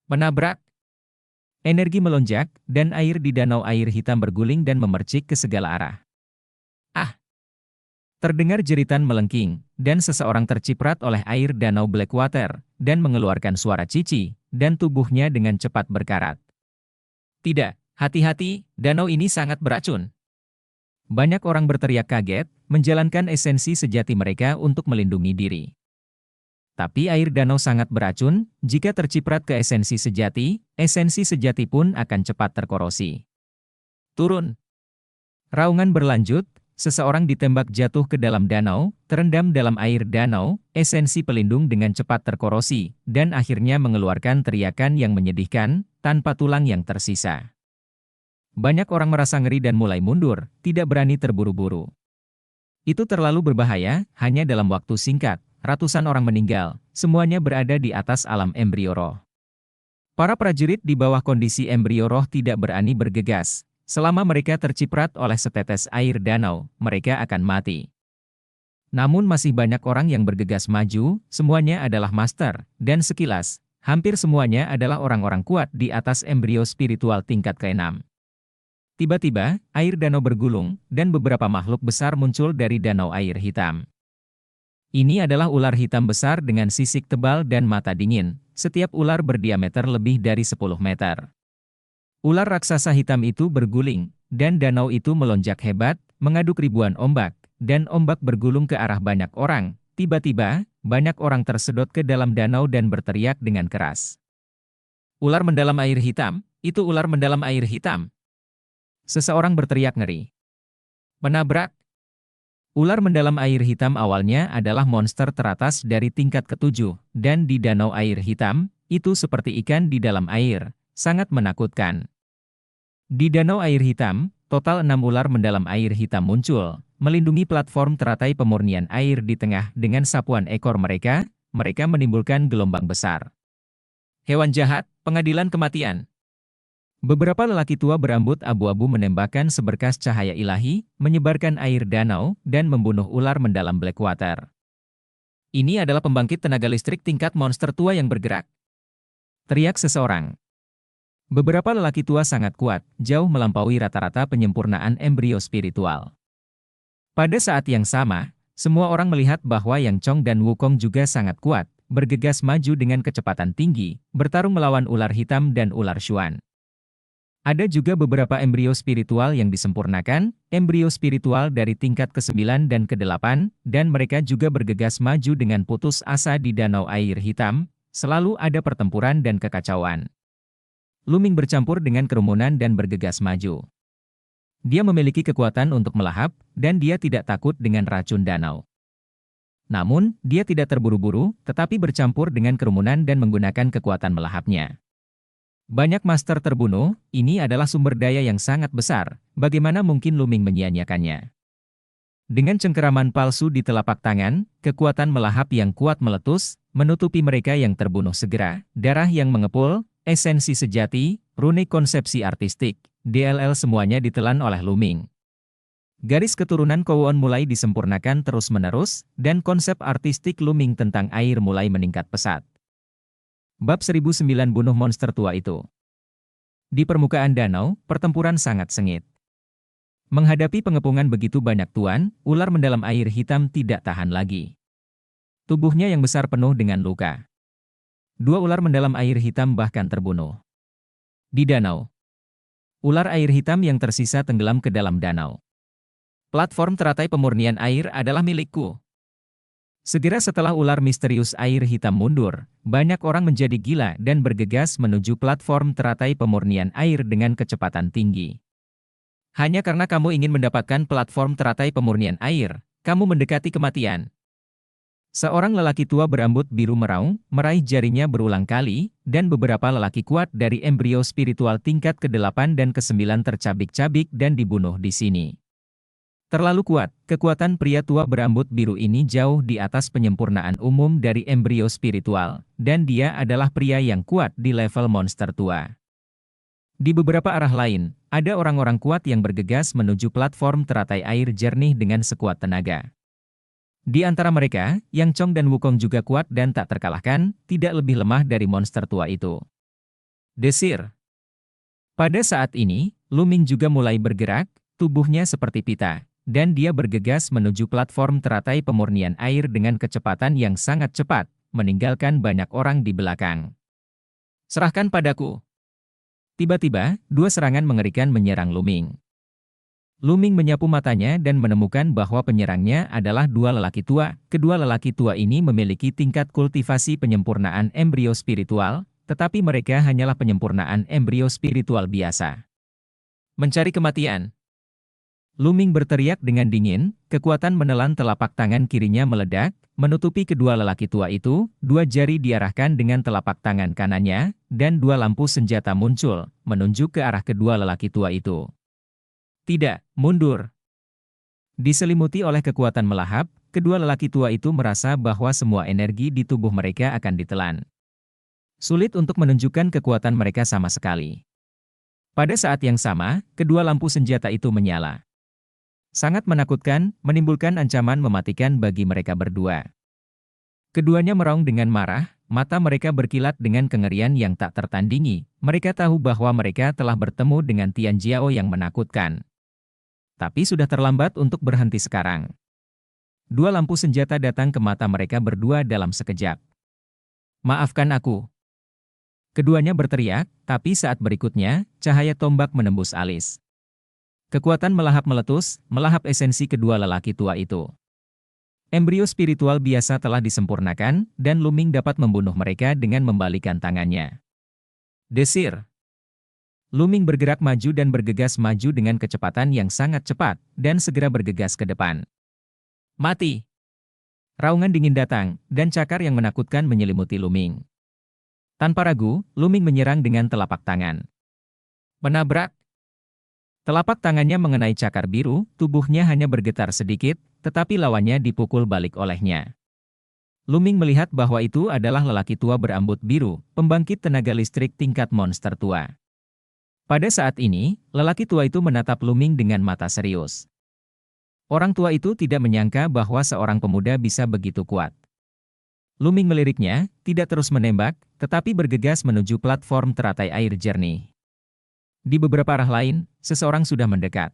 Menabrak. Energi melonjak, dan air di danau air hitam berguling dan memercik ke segala arah. Ah! Terdengar jeritan melengking, dan seseorang terciprat oleh air danau Blackwater, dan mengeluarkan suara cici, dan tubuhnya dengan cepat berkarat. Tidak, hati-hati, danau ini sangat beracun. Banyak orang berteriak kaget, menjalankan esensi sejati mereka untuk melindungi diri. Tapi air danau sangat beracun, jika terciprat ke esensi sejati pun akan cepat terkorosi. Turun. Raungan berlanjut, seseorang ditembak jatuh ke dalam danau, terendam dalam air danau, esensi pelindung dengan cepat terkorosi, dan akhirnya mengeluarkan teriakan yang menyedihkan, tanpa tulang yang tersisa. Banyak orang merasa ngeri dan mulai mundur, tidak berani terburu-buru. Itu terlalu berbahaya, hanya dalam waktu singkat, ratusan orang meninggal, semuanya berada di atas alam embrio roh. Para prajurit di bawah kondisi embrio roh tidak berani bergegas. Selama mereka terciprat oleh setetes air danau, mereka akan mati. Namun masih banyak orang yang bergegas maju, semuanya adalah master, dan sekilas, hampir semuanya adalah orang-orang kuat di atas embrio spiritual tingkat ke-6. Tiba-tiba, air danau bergulung, dan beberapa makhluk besar muncul dari danau air hitam. Ini adalah ular hitam besar dengan sisik tebal dan mata dingin, setiap ular berdiameter lebih dari 10 meter. Ular raksasa hitam itu berguling, dan danau itu melonjak hebat, mengaduk ribuan ombak, dan ombak bergulung ke arah banyak orang. Tiba-tiba, banyak orang tersedot ke dalam danau dan berteriak dengan keras. Ular mendalam air hitam, itu ular mendalam air hitam. Seseorang berteriak ngeri. Menabrak. Ular mendalam air hitam awalnya adalah monster teratas dari tingkat ketujuh, dan di danau air hitam, itu seperti ikan di dalam air, sangat menakutkan. Di danau air hitam, total 6 ular mendalam air hitam muncul, melindungi platform teratai pemurnian air di tengah dengan sapuan ekor mereka menimbulkan gelombang besar. Hewan jahat, pengadilan kematian. Beberapa lelaki tua berambut abu-abu menembakkan seberkas cahaya ilahi, menyebarkan air danau, dan membunuh ular mendalam Blackwater. Ini adalah pembangkit tenaga listrik tingkat monster tua yang bergerak. Teriak seseorang. Beberapa lelaki tua sangat kuat, jauh melampaui rata-rata penyempurnaan embrio spiritual. Pada saat yang sama, semua orang melihat bahwa Yang Chong dan Wukong juga sangat kuat, bergegas maju dengan kecepatan tinggi, bertarung melawan ular hitam dan ular Xuan. Ada juga beberapa embrio spiritual yang disempurnakan, embrio spiritual dari tingkat ke-9 dan ke-8, dan mereka juga bergegas maju dengan putus asa di danau air hitam, selalu ada pertempuran dan kekacauan. Luming bercampur dengan kerumunan dan bergegas maju. Dia memiliki kekuatan untuk melahap, dan dia tidak takut dengan racun danau. Namun, dia tidak terburu-buru, tetapi bercampur dengan kerumunan dan menggunakan kekuatan melahapnya. Banyak master terbunuh, ini adalah sumber daya yang sangat besar, bagaimana mungkin Luming menyia-nyiakannya? Dengan cengkeraman palsu di telapak tangan, kekuatan melahap yang kuat meletus, menutupi mereka yang terbunuh segera, darah yang mengepul, esensi sejati, rune konsepsi artistik, DLL semuanya ditelan oleh Luming. Garis keturunan Kowon mulai disempurnakan terus-menerus, dan konsep artistik Luming tentang air mulai meningkat pesat. Bab 1009 bunuh monster tua itu. Di permukaan danau, pertempuran sangat sengit. Menghadapi pengepungan begitu banyak tuan, ular mendalam air hitam tidak tahan lagi. Tubuhnya yang besar penuh dengan luka. 2 ular mendalam air hitam bahkan terbunuh. Di danau, ular air hitam yang tersisa tenggelam ke dalam danau. Platform teratai pemurnian air adalah milikku. Segera setelah ular misterius air hitam mundur, banyak orang menjadi gila dan bergegas menuju platform teratai pemurnian air dengan kecepatan tinggi. Hanya karena kamu ingin mendapatkan platform teratai pemurnian air, kamu mendekati kematian. Seorang lelaki tua berambut biru meraung, meraih jarinya berulang kali, dan beberapa lelaki kuat dari embrio spiritual tingkat ke-8 dan ke-9 tercabik-cabik dan dibunuh di sini. Terlalu kuat, kekuatan pria tua berambut biru ini jauh di atas penyempurnaan umum dari embrio spiritual, dan dia adalah pria yang kuat di level monster tua. Di beberapa arah lain, ada orang-orang kuat yang bergegas menuju platform teratai air jernih dengan sekuat tenaga. Di antara mereka, Yang Chong dan Wukong juga kuat dan tak terkalahkan, tidak lebih lemah dari monster tua itu. Desir. Pada saat ini, Luming juga mulai bergerak, tubuhnya seperti pita, dan dia bergegas menuju platform teratai pemurnian air dengan kecepatan yang sangat cepat, meninggalkan banyak orang di belakang. Serahkan padaku. Tiba-tiba, 2 serangan mengerikan menyerang Luming. Luming menyapu matanya dan menemukan bahwa penyerangnya adalah 2 lelaki tua. Kedua lelaki tua ini memiliki tingkat kultivasi penyempurnaan embrio spiritual, tetapi mereka hanyalah penyempurnaan embrio spiritual biasa. Mencari kematian. Luming berteriak dengan dingin, kekuatan menelan telapak tangan kirinya meledak, menutupi kedua lelaki tua itu, 2 jari diarahkan dengan telapak tangan kanannya, dan 2 lampu senjata muncul, menunjuk ke arah kedua lelaki tua itu. Tidak, mundur. Diselimuti oleh kekuatan melahap, kedua lelaki tua itu merasa bahwa semua energi di tubuh mereka akan ditelan. Sulit untuk menunjukkan kekuatan mereka sama sekali. Pada saat yang sama, kedua lampu senjata itu menyala. Sangat menakutkan, menimbulkan ancaman mematikan bagi mereka berdua. Keduanya meraung dengan marah, mata mereka berkilat dengan kengerian yang tak tertandingi. Mereka tahu bahwa mereka telah bertemu dengan Tian Jiao yang menakutkan. Tapi sudah terlambat untuk berhenti sekarang. 2 lampu senjata datang ke mata mereka berdua dalam sekejap. Maafkan aku. Keduanya berteriak, tapi saat berikutnya, cahaya tombak menembus alis. Kekuatan melahap meletus, melahap esensi kedua lelaki tua itu. Embrio spiritual biasa telah disempurnakan, dan Luming dapat membunuh mereka dengan membalikan tangannya. Desir. Luming bergerak maju dan bergegas maju dengan kecepatan yang sangat cepat, dan segera bergegas ke depan. Mati. Raungan dingin datang, dan cakar yang menakutkan menyelimuti Luming. Tanpa ragu, Luming menyerang dengan telapak tangan. Menabrak. Telapak tangannya mengenai cakar biru, tubuhnya hanya bergetar sedikit, tetapi lawannya dipukul balik olehnya. Luming melihat bahwa itu adalah lelaki tua berambut biru, pembangkit tenaga listrik tingkat monster tua. Pada saat ini, lelaki tua itu menatap Luming dengan mata serius. Orang tua itu tidak menyangka bahwa seorang pemuda bisa begitu kuat. Luming meliriknya, tidak terus menembak, tetapi bergegas menuju platform teratai air jernih. Di beberapa arah lain, seseorang sudah mendekat.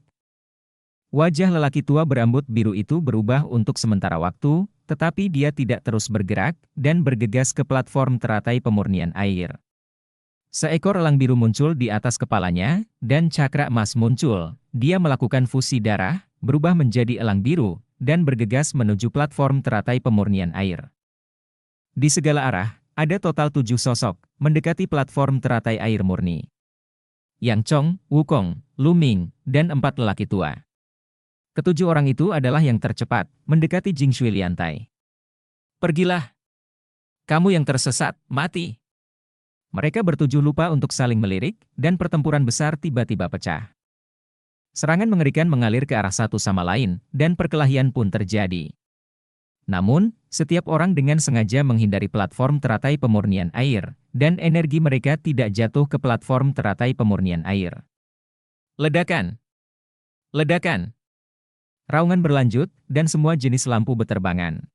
Wajah lelaki tua berambut biru itu berubah untuk sementara waktu, tetapi dia tidak terus bergerak, dan bergegas ke platform teratai pemurnian air. Seekor elang biru muncul di atas kepalanya, dan cakra emas muncul. Dia melakukan fusi darah, berubah menjadi elang biru, dan bergegas menuju platform teratai pemurnian air. Di segala arah, ada total 7 sosok, mendekati platform teratai air murni. Yang Chong, Wukong, Luming, dan 4 lelaki tua. Ketujuh orang itu adalah yang tercepat, mendekati Jing Shui Liantai. Pergilah. Kamu yang tersesat, mati. Mereka bertujuh lupa untuk saling melirik, dan pertempuran besar tiba-tiba pecah. Serangan mengerikan mengalir ke arah satu sama lain, dan perkelahian pun terjadi. Namun, setiap orang dengan sengaja menghindari platform teratai pemurnian air, dan energi mereka tidak jatuh ke platform teratai pemurnian air. Ledakan! Ledakan! Raungan berlanjut, dan semua jenis lampu beterbangan.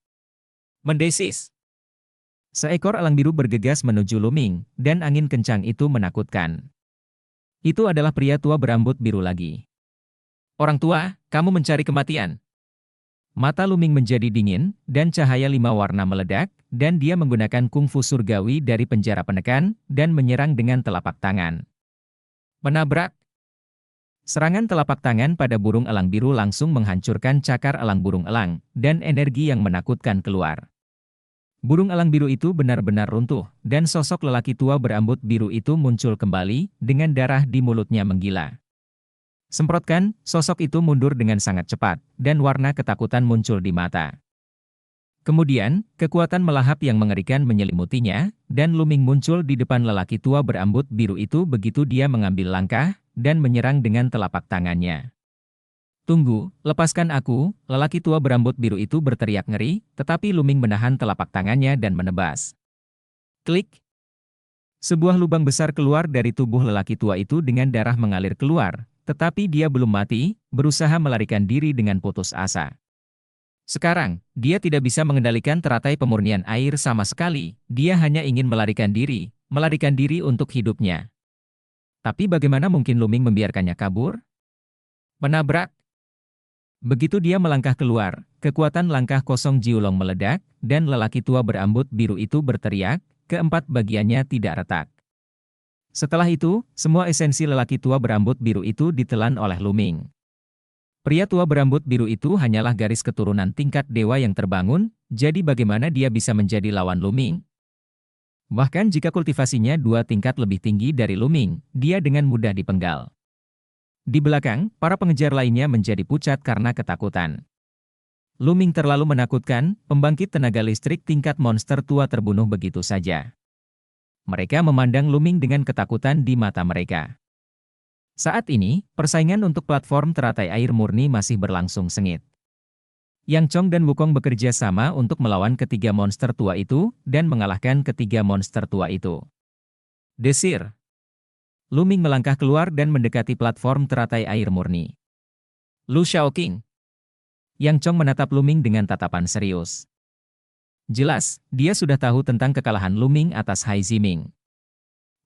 Mendesis! Seekor elang biru bergegas menuju Luming, dan angin kencang itu menakutkan. Itu adalah pria tua berambut biru lagi. Orang tua, kamu mencari kematian. Mata Luming menjadi dingin, dan cahaya 5 warna meledak, dan dia menggunakan kungfu surgawi dari penjara penekan, dan menyerang dengan telapak tangan. Menabrak. Serangan telapak tangan pada burung elang biru langsung menghancurkan cakar elang burung elang, dan energi yang menakutkan keluar. Burung elang biru itu benar-benar runtuh, dan sosok lelaki tua berambut biru itu muncul kembali, dengan darah di mulutnya menggila. Semprotkan, sosok itu mundur dengan sangat cepat, dan warna ketakutan muncul di mata. Kemudian, kekuatan melahap yang mengerikan menyelimutinya, dan Luming muncul di depan lelaki tua berambut biru itu begitu dia mengambil langkah, dan menyerang dengan telapak tangannya. Tunggu, lepaskan aku, lelaki tua berambut biru itu berteriak ngeri, tetapi Luming menahan telapak tangannya dan menebas. Klik! Sebuah lubang besar keluar dari tubuh lelaki tua itu dengan darah mengalir keluar, tetapi dia belum mati, berusaha melarikan diri dengan putus asa. Sekarang, dia tidak bisa mengendalikan teratai pemurnian air sama sekali, dia hanya ingin melarikan diri untuk hidupnya. Tapi bagaimana mungkin Luming membiarkannya kabur? Menabrak! Begitu dia melangkah keluar, kekuatan langkah kosong Jiulong meledak, dan lelaki tua berambut biru itu berteriak, keempat bagiannya tidak retak. Setelah itu, semua esensi lelaki tua berambut biru itu ditelan oleh Luming. Pria tua berambut biru itu hanyalah garis keturunan tingkat dewa yang terbangun, jadi bagaimana dia bisa menjadi lawan Luming? Bahkan jika kultivasinya 2 tingkat lebih tinggi dari Luming, dia dengan mudah dipenggal. Di belakang, para pengejar lainnya menjadi pucat karena ketakutan. Luming terlalu menakutkan, pembangkit tenaga listrik tingkat monster tua terbunuh begitu saja. Mereka memandang Luming dengan ketakutan di mata mereka. Saat ini, persaingan untuk platform teratai air murni masih berlangsung sengit. Yang Chong dan Wukong bekerja sama untuk melawan ketiga monster tua itu, dan mengalahkan ketiga monster tua itu. Desir. Luming melangkah keluar dan mendekati platform teratai air murni. Lu Shaoqing. Yang Chong menatap Luming dengan tatapan serius. Jelas, dia sudah tahu tentang kekalahan Luming atas Hai Ziming.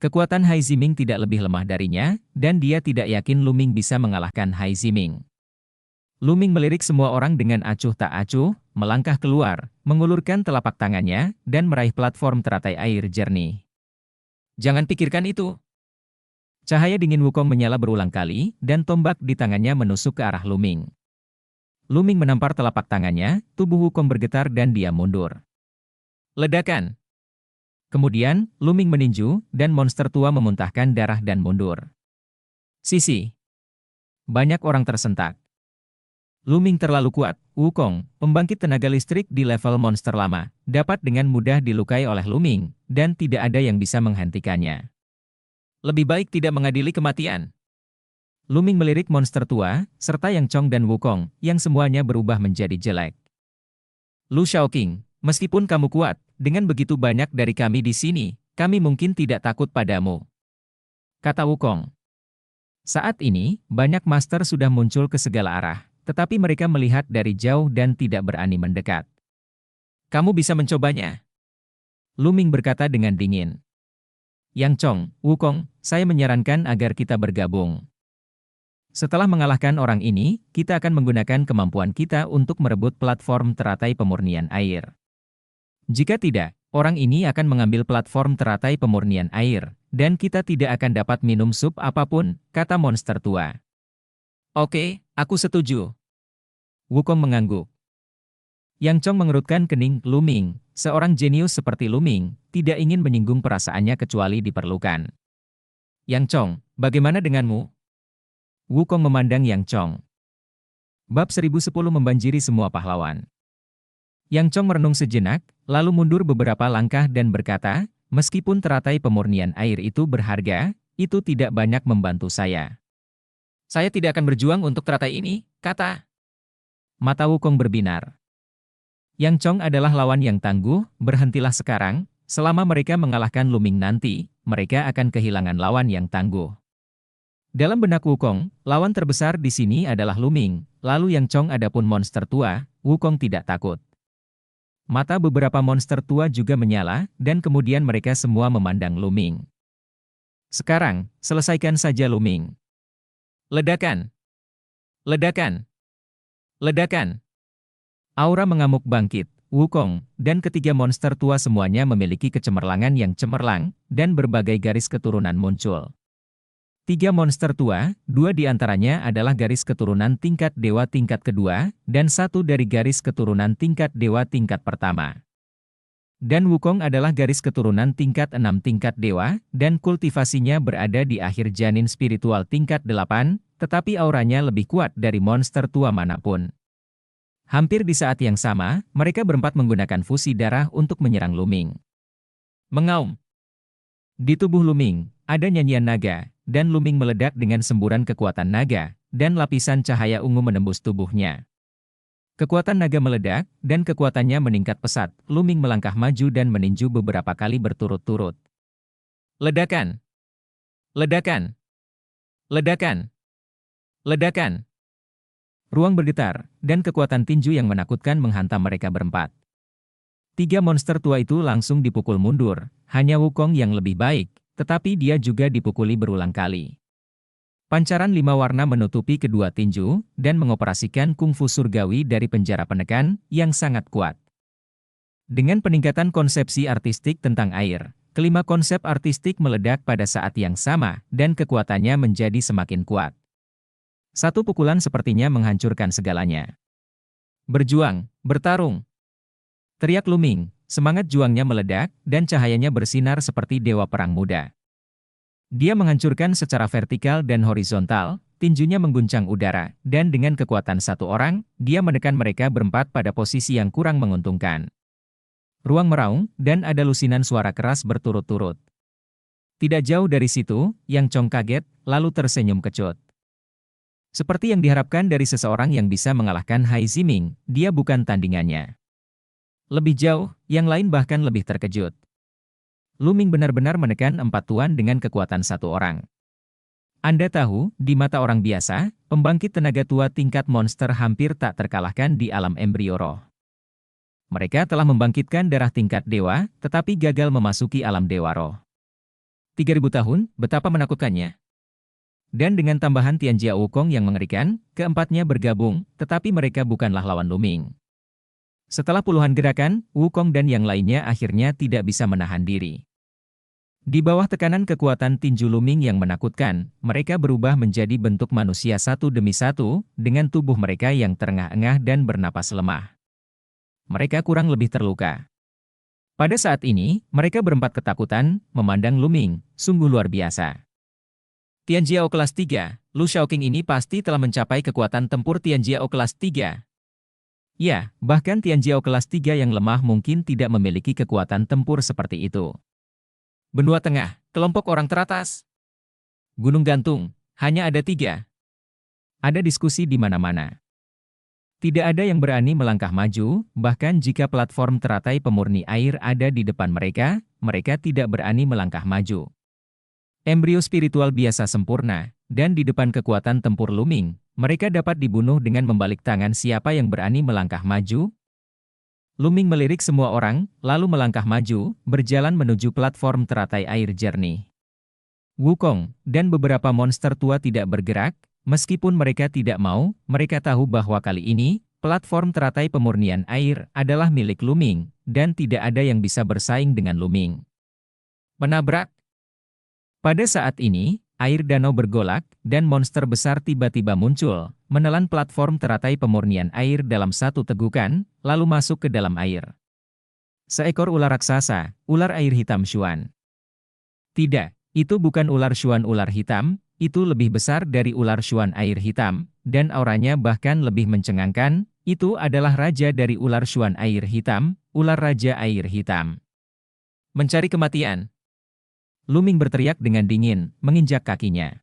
Kekuatan Hai Ziming tidak lebih lemah darinya, dan dia tidak yakin Luming bisa mengalahkan Hai Ziming. Luming melirik semua orang dengan acuh tak acuh, melangkah keluar, mengulurkan telapak tangannya, dan meraih platform teratai air jernih. Jangan pikirkan itu. Cahaya dingin Wukong menyala berulang kali, dan tombak di tangannya menusuk ke arah Luming. Luming menampar telapak tangannya, tubuh Wukong bergetar dan dia mundur. Ledakan! Kemudian, Luming meninju, dan monster tua memuntahkan darah dan mundur. Sisi. Banyak orang tersentak. Luming terlalu kuat. Wukong, pembangkit tenaga listrik di level monster lama, dapat dengan mudah dilukai oleh Luming, dan tidak ada yang bisa menghentikannya. Lebih baik tidak mengadili kematian. Luming melirik monster tua, serta Yang Chong dan Wukong, yang semuanya berubah menjadi jelek. Lu Shaoqing, meskipun kamu kuat, dengan begitu banyak dari kami di sini, kami mungkin tidak takut padamu, kata Wukong. Saat ini, banyak master sudah muncul ke segala arah, tetapi mereka melihat dari jauh dan tidak berani mendekat. Kamu bisa mencobanya, Luming berkata dengan dingin. Yang Chong, Wukong, saya menyarankan agar kita bergabung. Setelah mengalahkan orang ini, kita akan menggunakan kemampuan kita untuk merebut platform teratai pemurnian air. Jika tidak, orang ini akan mengambil platform teratai pemurnian air, dan kita tidak akan dapat minum sup apapun, kata monster tua. Oke, aku setuju. Wukong mengangguk. Yang Chong mengerutkan kening. Luming, seorang jenius seperti Luming, tidak ingin menyinggung perasaannya kecuali diperlukan. Yang Chong, bagaimana denganmu? Wukong memandang Yang Chong. Bab 1010 membanjiri semua pahlawan. Yang Chong merenung sejenak, lalu mundur beberapa langkah dan berkata, meskipun teratai pemurnian air itu berharga, itu tidak banyak membantu saya. Saya tidak akan berjuang untuk teratai ini, kata. Mata Wukong berbinar. Yang Chong adalah lawan yang tangguh, berhentilah sekarang, selama mereka mengalahkan Luming nanti, mereka akan kehilangan lawan yang tangguh. Dalam benak Wukong, lawan terbesar di sini adalah Luming, lalu Yang Chong adapun monster tua, Wukong tidak takut. Mata beberapa monster tua juga menyala, dan kemudian mereka semua memandang Luming. Sekarang, selesaikan saja Luming. Ledakan! Ledakan! Ledakan! Aura mengamuk bangkit. Wukong, dan ketiga monster tua semuanya memiliki kecemerlangan yang cemerlang, dan berbagai garis keturunan muncul. 3 monster tua, 2 di antaranya adalah garis keturunan tingkat dewa tingkat kedua, dan 1 dari garis keturunan tingkat dewa tingkat pertama. Dan Wukong adalah garis keturunan tingkat 6 tingkat dewa, dan kultivasinya berada di akhir janin spiritual tingkat 8, tetapi auranya lebih kuat dari monster tua manapun. Hampir di saat yang sama, mereka berempat menggunakan fusi darah untuk menyerang Luming. Mengaum. Di tubuh Luming, ada nyanyian naga, dan Luming meledak dengan semburan kekuatan naga, dan lapisan cahaya ungu menembus tubuhnya. Kekuatan naga meledak, dan kekuatannya meningkat pesat. Luming melangkah maju dan meninju beberapa kali berturut-turut. Ledakan! Ledakan! Ledakan! Ledakan! Ruang bergetar, dan kekuatan tinju yang menakutkan menghantam mereka berempat. 3 monster tua itu langsung dipukul mundur, hanya Wukong yang lebih baik, tetapi dia juga dipukuli berulang kali. Pancaran 5 warna menutupi kedua tinju, dan mengoperasikan kungfu surgawi dari penjara penekan, yang sangat kuat. Dengan peningkatan konsepsi artistik tentang air, kelima konsep artistik meledak pada saat yang sama, dan kekuatannya menjadi semakin kuat. Satu pukulan sepertinya menghancurkan segalanya. Berjuang, bertarung. Teriak Luming. Semangat juangnya meledak, dan cahayanya bersinar seperti dewa perang muda. Dia menghancurkan secara vertikal dan horizontal, tinjunya mengguncang udara, dan dengan kekuatan satu orang, dia menekan mereka berempat pada posisi yang kurang menguntungkan. Ruang meraung, dan ada lusinan suara keras berturut-turut. Tidak jauh dari situ, Yang Chong kaget, lalu tersenyum kecut. Seperti yang diharapkan dari seseorang yang bisa mengalahkan Hai Ziming, dia bukan tandingannya. Lebih jauh, yang lain bahkan lebih terkejut. Luming benar-benar menekan 4 tuan dengan kekuatan satu orang. Anda tahu, di mata orang biasa, pembangkit tenaga tua tingkat monster hampir tak terkalahkan di alam embrio roh. Mereka telah membangkitkan darah tingkat dewa, tetapi gagal memasuki alam dewa roh. 3000 tahun, betapa menakutkannya. Dan dengan tambahan Tianjia Wukong yang mengerikan, keempatnya bergabung, tetapi mereka bukanlah lawan Luming. Setelah puluhan gerakan, Wukong dan yang lainnya akhirnya tidak bisa menahan diri. Di bawah tekanan kekuatan tinju Luming yang menakutkan, mereka berubah menjadi bentuk manusia satu demi satu, dengan tubuh mereka yang terengah-engah dan bernapas lemah. Mereka kurang lebih terluka. Pada saat ini, mereka berempat ketakutan, memandang Luming, sungguh luar biasa. Tianjiao kelas 3, Lu Shaoqing ini pasti telah mencapai kekuatan tempur Tianjiao kelas 3. Ya, bahkan Tianjiao kelas 3 yang lemah mungkin tidak memiliki kekuatan tempur seperti itu. Benua Tengah, kelompok orang teratas. Gunung gantung, hanya ada 3. Ada diskusi di mana-mana. Tidak ada yang berani melangkah maju, bahkan jika platform teratai pemurni air ada di depan mereka, mereka tidak berani melangkah maju. Embrio spiritual biasa sempurna, dan di depan kekuatan tempur Luming, mereka dapat dibunuh dengan membalik tangan siapa yang berani melangkah maju. Luming melirik semua orang, lalu melangkah maju, berjalan menuju platform teratai air jernih. Wukong dan beberapa monster tua tidak bergerak. Meskipun mereka tidak mau, mereka tahu bahwa kali ini, platform teratai pemurnian air adalah milik Luming, dan tidak ada yang bisa bersaing dengan Luming. Menabrak. Pada saat ini, air danau bergolak, dan monster besar tiba-tiba muncul, menelan platform teratai pemurnian air dalam satu tegukan, lalu masuk ke dalam air. Seekor ular raksasa, ular air hitam Xuan. Tidak, itu bukan ular Xuan ular hitam. Itu lebih besar dari ular Xuan air hitam, dan auranya bahkan lebih mencengangkan. Itu adalah raja dari ular Xuan air hitam, ular raja air hitam. Mencari kematian. Luming berteriak dengan dingin, menginjak kakinya.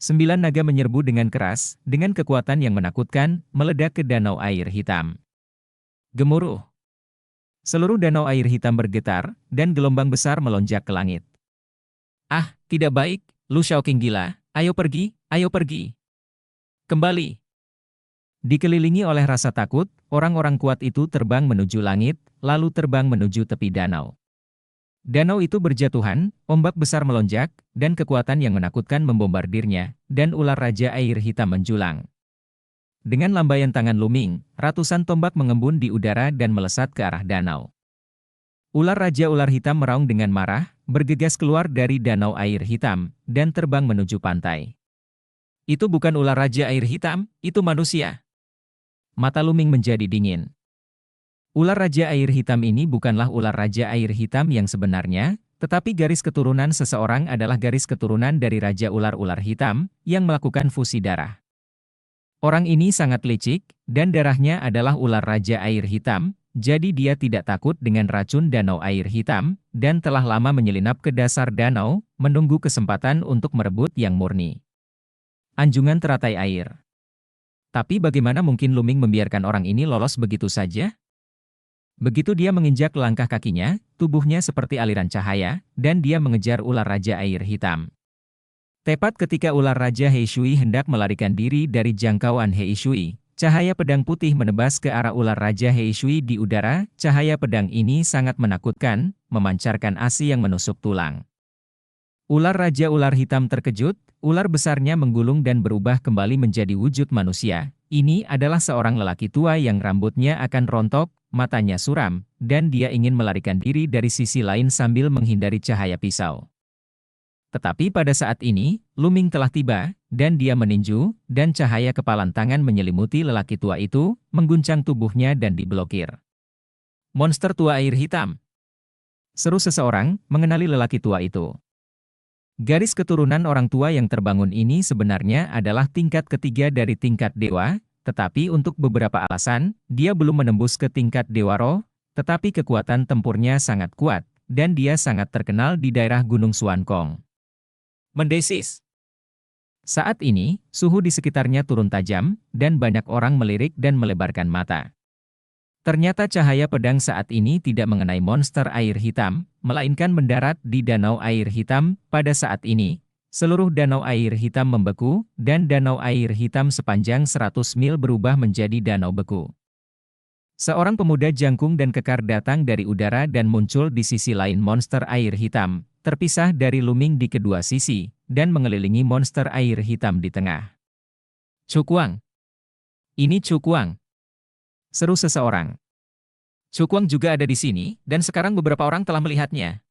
9 naga menyerbu dengan keras, dengan kekuatan yang menakutkan, meledak ke danau air hitam. Gemuruh. Seluruh danau air hitam bergetar, dan gelombang besar melonjak ke langit. Ah, tidak baik. Lu Shaoqing gila, ayo pergi, ayo pergi. Kembali. Dikelilingi oleh rasa takut, orang-orang kuat itu terbang menuju langit, lalu terbang menuju tepi danau. Danau itu berjatuhan, ombak besar melonjak, dan kekuatan yang menakutkan membombardirnya, dan ular raja air hitam menjulang. Dengan lambaian tangan Luming, ratusan tombak mengembun di udara dan melesat ke arah danau. Ular raja ular hitam meraung dengan marah, bergegas keluar dari danau air hitam, dan terbang menuju pantai. Itu bukan ular raja air hitam, itu manusia. Mata Luming menjadi dingin. Ular raja air hitam ini bukanlah ular raja air hitam yang sebenarnya, tetapi garis keturunan seseorang adalah garis keturunan dari raja ular-ular hitam, yang melakukan fusi darah. Orang ini sangat licik, dan darahnya adalah ular raja air hitam. Jadi dia tidak takut dengan racun danau air hitam, dan telah lama menyelinap ke dasar danau, menunggu kesempatan untuk merebut yang murni. Anjungan teratai air. Tapi bagaimana mungkin Luming membiarkan orang ini lolos begitu saja? Begitu dia menginjak langkah kakinya, tubuhnya seperti aliran cahaya, dan dia mengejar ular raja air hitam. Tepat ketika ular raja He Shui hendak melarikan diri dari jangkauan He Shui, cahaya pedang putih menebas ke arah ular raja He Shui di udara. Cahaya pedang ini sangat menakutkan, memancarkan asi yang menusuk tulang. Ular raja ular hitam terkejut, ular besarnya menggulung dan berubah kembali menjadi wujud manusia. Ini adalah seorang lelaki tua yang rambutnya akan rontok, matanya suram, dan dia ingin melarikan diri dari sisi lain sambil menghindari cahaya pisau. Tetapi pada saat ini, Luming telah tiba, dan dia meninju, dan cahaya kepalan tangan menyelimuti lelaki tua itu, mengguncang tubuhnya dan diblokir. Monster tua air hitam. Seru seseorang, mengenali lelaki tua itu. Garis keturunan orang tua yang terbangun ini sebenarnya adalah tingkat ketiga dari tingkat dewa, tetapi untuk beberapa alasan, dia belum menembus ke tingkat dewa roh, tetapi kekuatan tempurnya sangat kuat, dan dia sangat terkenal di daerah Gunung Xuankong. Mendesis. Saat ini, suhu di sekitarnya turun tajam, dan banyak orang melirik dan melebarkan mata. Ternyata cahaya pedang saat ini tidak mengenai monster air hitam, melainkan mendarat di danau air hitam. Pada saat ini, seluruh danau air hitam membeku, dan danau air hitam sepanjang 100 mil berubah menjadi danau beku. Seorang pemuda jangkung dan kekar datang dari udara dan muncul di sisi lain monster air hitam, terpisah dari Luming di kedua sisi, dan mengelilingi monster air hitam di tengah. Cukuang. Ini Cukuang. Seru seseorang. Cukuang juga ada di sini, dan sekarang beberapa orang telah melihatnya.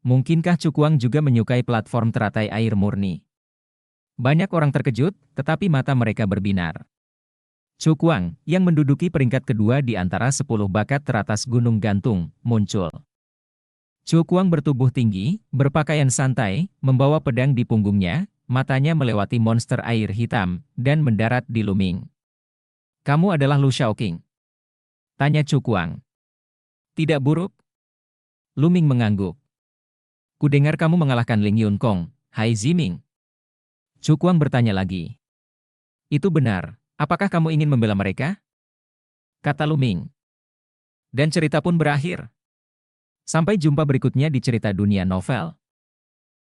Mungkinkah Cukuang juga menyukai platform teratai air murni? Banyak orang terkejut, tetapi mata mereka berbinar. Chukwang, yang menduduki peringkat kedua di antara 10 bakat teratas Gunung Gantung, muncul. Chukwang bertubuh tinggi, berpakaian santai, membawa pedang di punggungnya, matanya melewati monster air hitam, dan mendarat di Luming. "Kamu adalah Lu Shaoqing?" tanya Chukwang. "Tidak buruk?" Luming mengangguk. "Kudengar kamu mengalahkan Ling Yunkong, Hai Ziming." Chukwang bertanya lagi. "Itu benar, apakah kamu ingin membela mereka?" kata Luming. Dan cerita pun berakhir. Sampai jumpa berikutnya di cerita dunia novel.